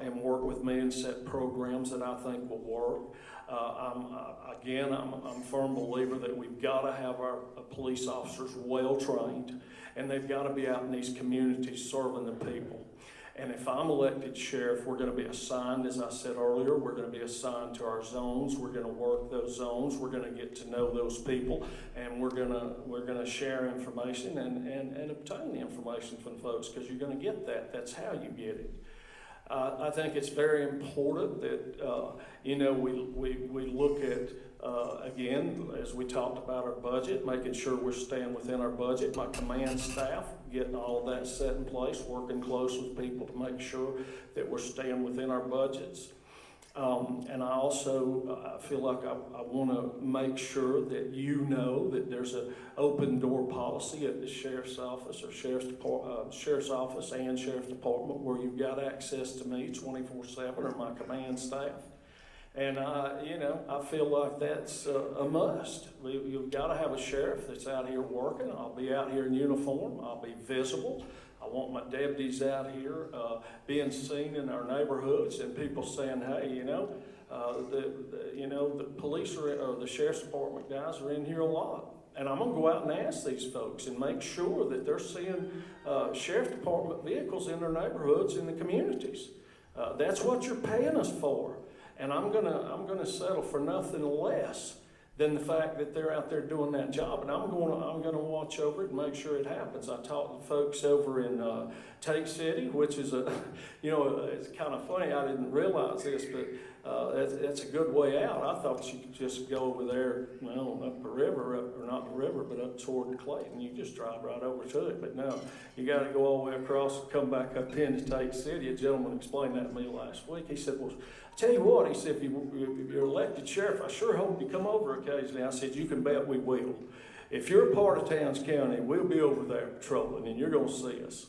and work with me and set programs that I think will work. I'm a firm believer that we've got to have our police officers well trained, and they've got to be out in these communities serving the people. And if I'm elected sheriff, we're going to be assigned, as I said earlier, we're going to be assigned to our zones. We're going to work those zones. We're going to get to know those people, and we're going to share information and obtain the information from folks, because you're going to get that. That's how you get it. I think it's very important that we look at again, as we talked about our budget, making sure we're staying within our budget. My command staff getting all of that set in place, working close with people to make sure that we're staying within our budgets. And I also feel like I want to make sure that you know that there's an open door policy at the sheriff's office or sheriff's office and sheriff's department where you've got access to me 24/7 or my command staff. And I feel like that's a must. You've got to have a sheriff that's out here working. I'll be out here in uniform. I'll be visible. I want my deputies out here being seen in our neighborhoods and people saying, hey, the police or the sheriff's department guys are in here a lot. And I'm going to go out and ask these folks and make sure that they're seeing sheriff's department vehicles in their neighborhoods, in the communities. That's what you're paying us for. And I'm gonna settle for nothing less than the fact that they're out there doing that job. And I'm gonna watch over it and make sure it happens. I talked to folks over in Tate City, which is it's kind of funny. I didn't realize this, but that's a good way out. I thought you could just go over there, up the river, or not the river, but up toward Clayton. You just drive right over to it. But no, you got to go all the way across and come back up into Tate City. A gentleman explained that to me last week. He said, well, I tell you what, he said, if you're elected sheriff, I sure hope you come over occasionally. I said, you can bet we will. If you're a part of Towns County, we'll be over there patrolling, and you're going to see us.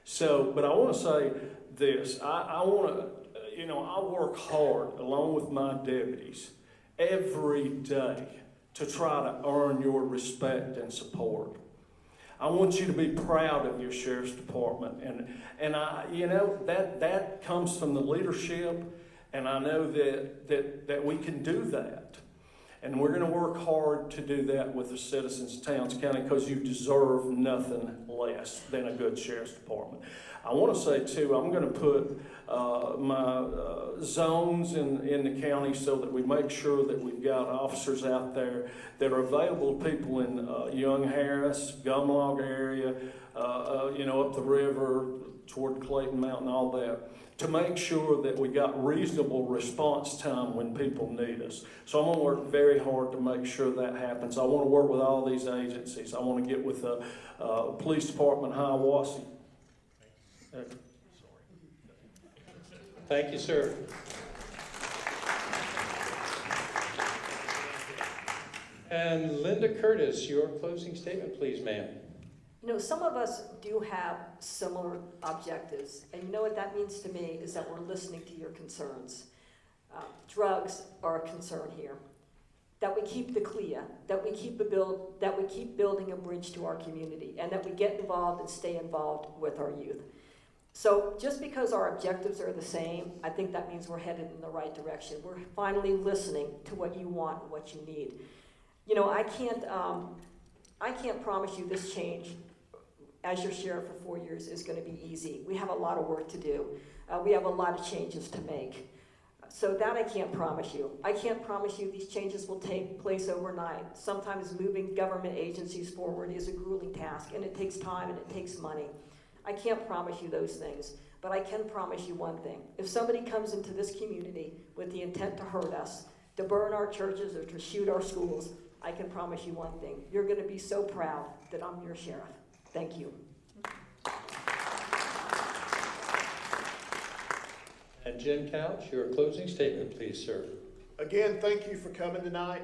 So, but I want to say this. I work hard along with my deputies every day to try to earn your respect and support. I want you to be proud of your sheriff's department, and that comes from the leadership, and I know that we can do that. And we're going to work hard to do that with the citizens of Towns County, because you deserve nothing less than a good sheriff's department. I want to say, too, I'm going to put my zones in the county so that we make sure that we've got officers out there that are available to people in Young Harris, Gumlog area, up the river toward Clayton Mountain, all that, to make sure that we got reasonable response time when people need us. So I'm going to work very hard to make sure that happens. I want to work with all these agencies. I want to get with the police department, Hiawassee. Thank you, sir. And Linda Curtis, your closing statement, please, ma'am. You know, some of us do have similar objectives, and you know what that means to me is that we're listening to your concerns. Drugs are a concern here. That we keep the CLIA, that we keep building a bridge to our community, and that we get involved and stay involved with our youth. So just because our objectives are the same, I think that means we're headed in the right direction. We're finally listening to what you want and what you need. You know, I can't promise you this change as your sheriff for 4 years is going to be easy. We have a lot of work to do. We have a lot of changes to make. So that I can't promise you. I can't promise you these changes will take place overnight. Sometimes moving government agencies forward is a grueling task, and it takes time and it takes money. I can't promise you those things, but I can promise you one thing. If somebody comes into this community with the intent to hurt us, to burn our churches or to shoot our schools, I can promise you one thing. You're going to be so proud that I'm your sheriff. Thank you. And Jim Couch, your closing statement, please, sir. Again, thank you for coming tonight.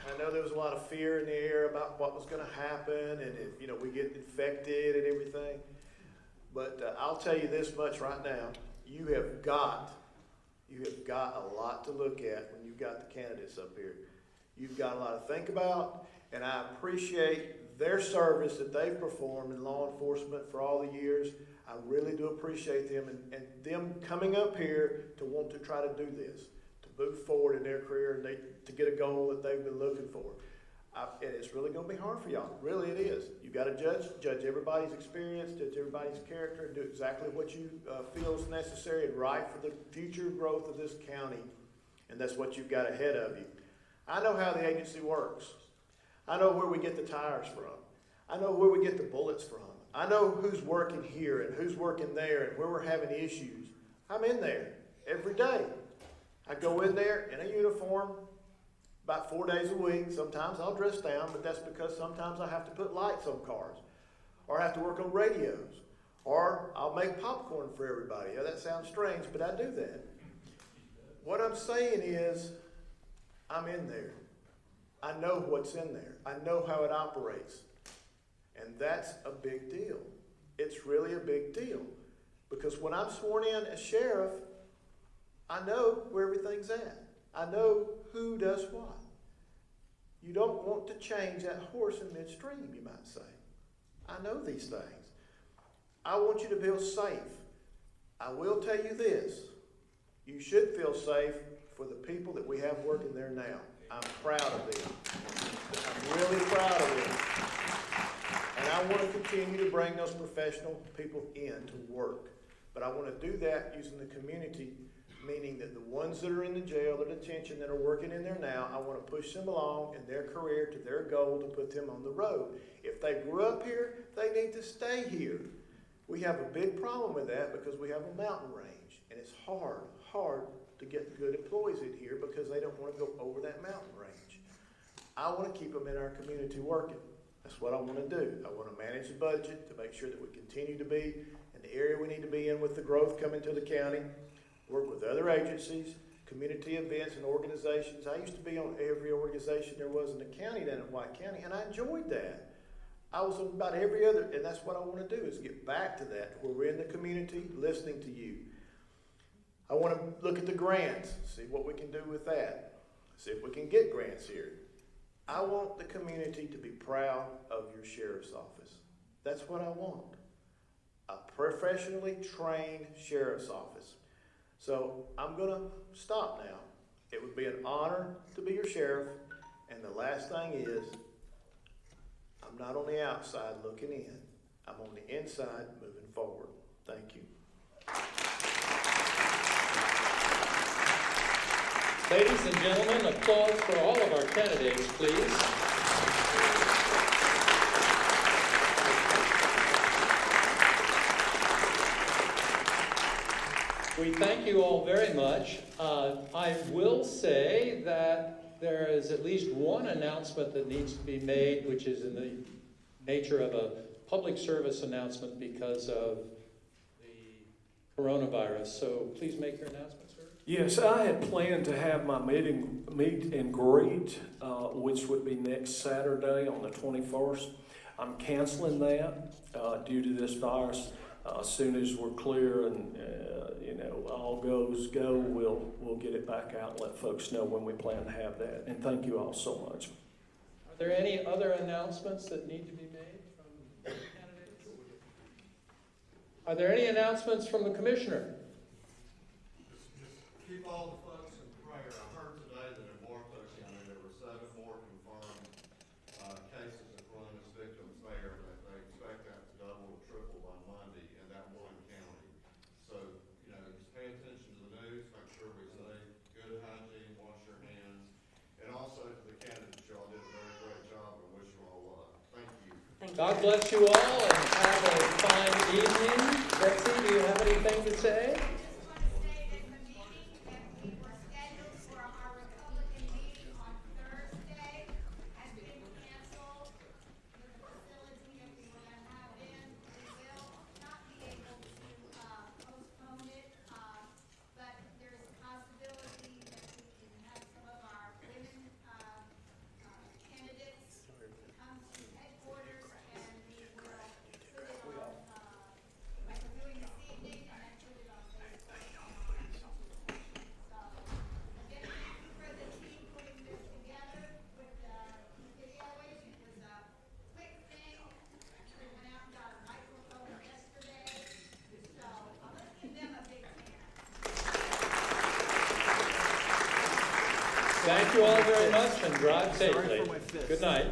I know there was a lot of fear in the air about what was going to happen and if, you know, we get infected and everything. But I'll tell you this much right now. You have got a lot to look at when you've got the candidates up here. You've got a lot to think about, and I appreciate their service that they've performed in law enforcement for all the years. I really do appreciate them and them coming up here to want to try to do this, to move forward in their career and to get a goal that they've been looking for. And it's really going to be hard for y'all. Really, it is. You've got to judge everybody's experience, judge everybody's character, and do exactly what you feel is necessary and right for the future growth of this county. And that's what you've got ahead of you. I know how the agency works. I know where we get the tires from. I know where we get the bullets from. I know who's working here and who's working there and where we're having issues. I'm in there every day. I go in there in a uniform about 4 days a week. Sometimes I'll dress down, but that's because sometimes I have to put lights on cars or I have to work on radios or I'll make popcorn for everybody. Yeah, that sounds strange, but I do that. What I'm saying is I'm in there. I know what's in there. I know how it operates. And that's a big deal. It's really a big deal. Because when I'm sworn in as sheriff, I know where everything's at. I know who does what. You don't want to change that horse in midstream, you might say. I know these things. I want you to feel safe. I will tell you this. You should feel safe for the people that we have working there now. I'm proud of them. I'm really proud of them. And I want to continue to bring those professional people in to work. But I want to do that using the community, meaning that the ones that are in the jail or detention that are working in there now, I want to push them along in their career to their goal to put them on the road. If they grew up here, they need to stay here. We have a big problem with that because we have a mountain range. And it's hard to get good employees in here because they don't want to go over that mountain range. I want to keep them in our community working. That's what I want to do. I want to manage the budget to make sure that we continue to be in the area we need to be in with the growth coming to the county, work with other agencies, community events and organizations. I used to be on every organization there was in the county down in White County, and I enjoyed that. I was on about every other, and that's what I want to do is get back to that, where we're in the community listening to you. I want to look at the grants, see what we can do with that, see if we can get grants here. I want the community to be proud of your sheriff's office. That's what I want. A professionally trained sheriff's office. So I'm going to stop now. It would be an honor to be your sheriff. And the last thing is, I'm not on the outside looking in. I'm on the inside moving forward. Thank you. Ladies and gentlemen, applause for all of our candidates, please. We thank you all very much. I will say that there is at least one announcement that needs to be made, which is in the nature of a public service announcement because of the coronavirus. So please make your announcement, sir. Yes, I had planned to have my meet and greet, which would be next Saturday on the 21st. I'm canceling that due to this virus. As soon as we're clear and all goes go, we'll get it back out and let folks know when we plan to have that. And thank you all so much. Are there any other announcements that need to be made from the candidates? Are there any announcements from the commissioner? Just keep all the folks in prayer. I heard today that in Bartow County, there were 7 more confirmed cases of coronavirus victims there, that they expect that to double or triple by Monday in that one county. So, just pay attention to the news, make sure we say good hygiene, wash your hands, and also to the candidates, y'all did a very great job, and wish you all luck. Thank you. Thank you. God bless you all and have a fine evening. Betsy, do you have anything to say? Thank you all very much and drive safely. Good night.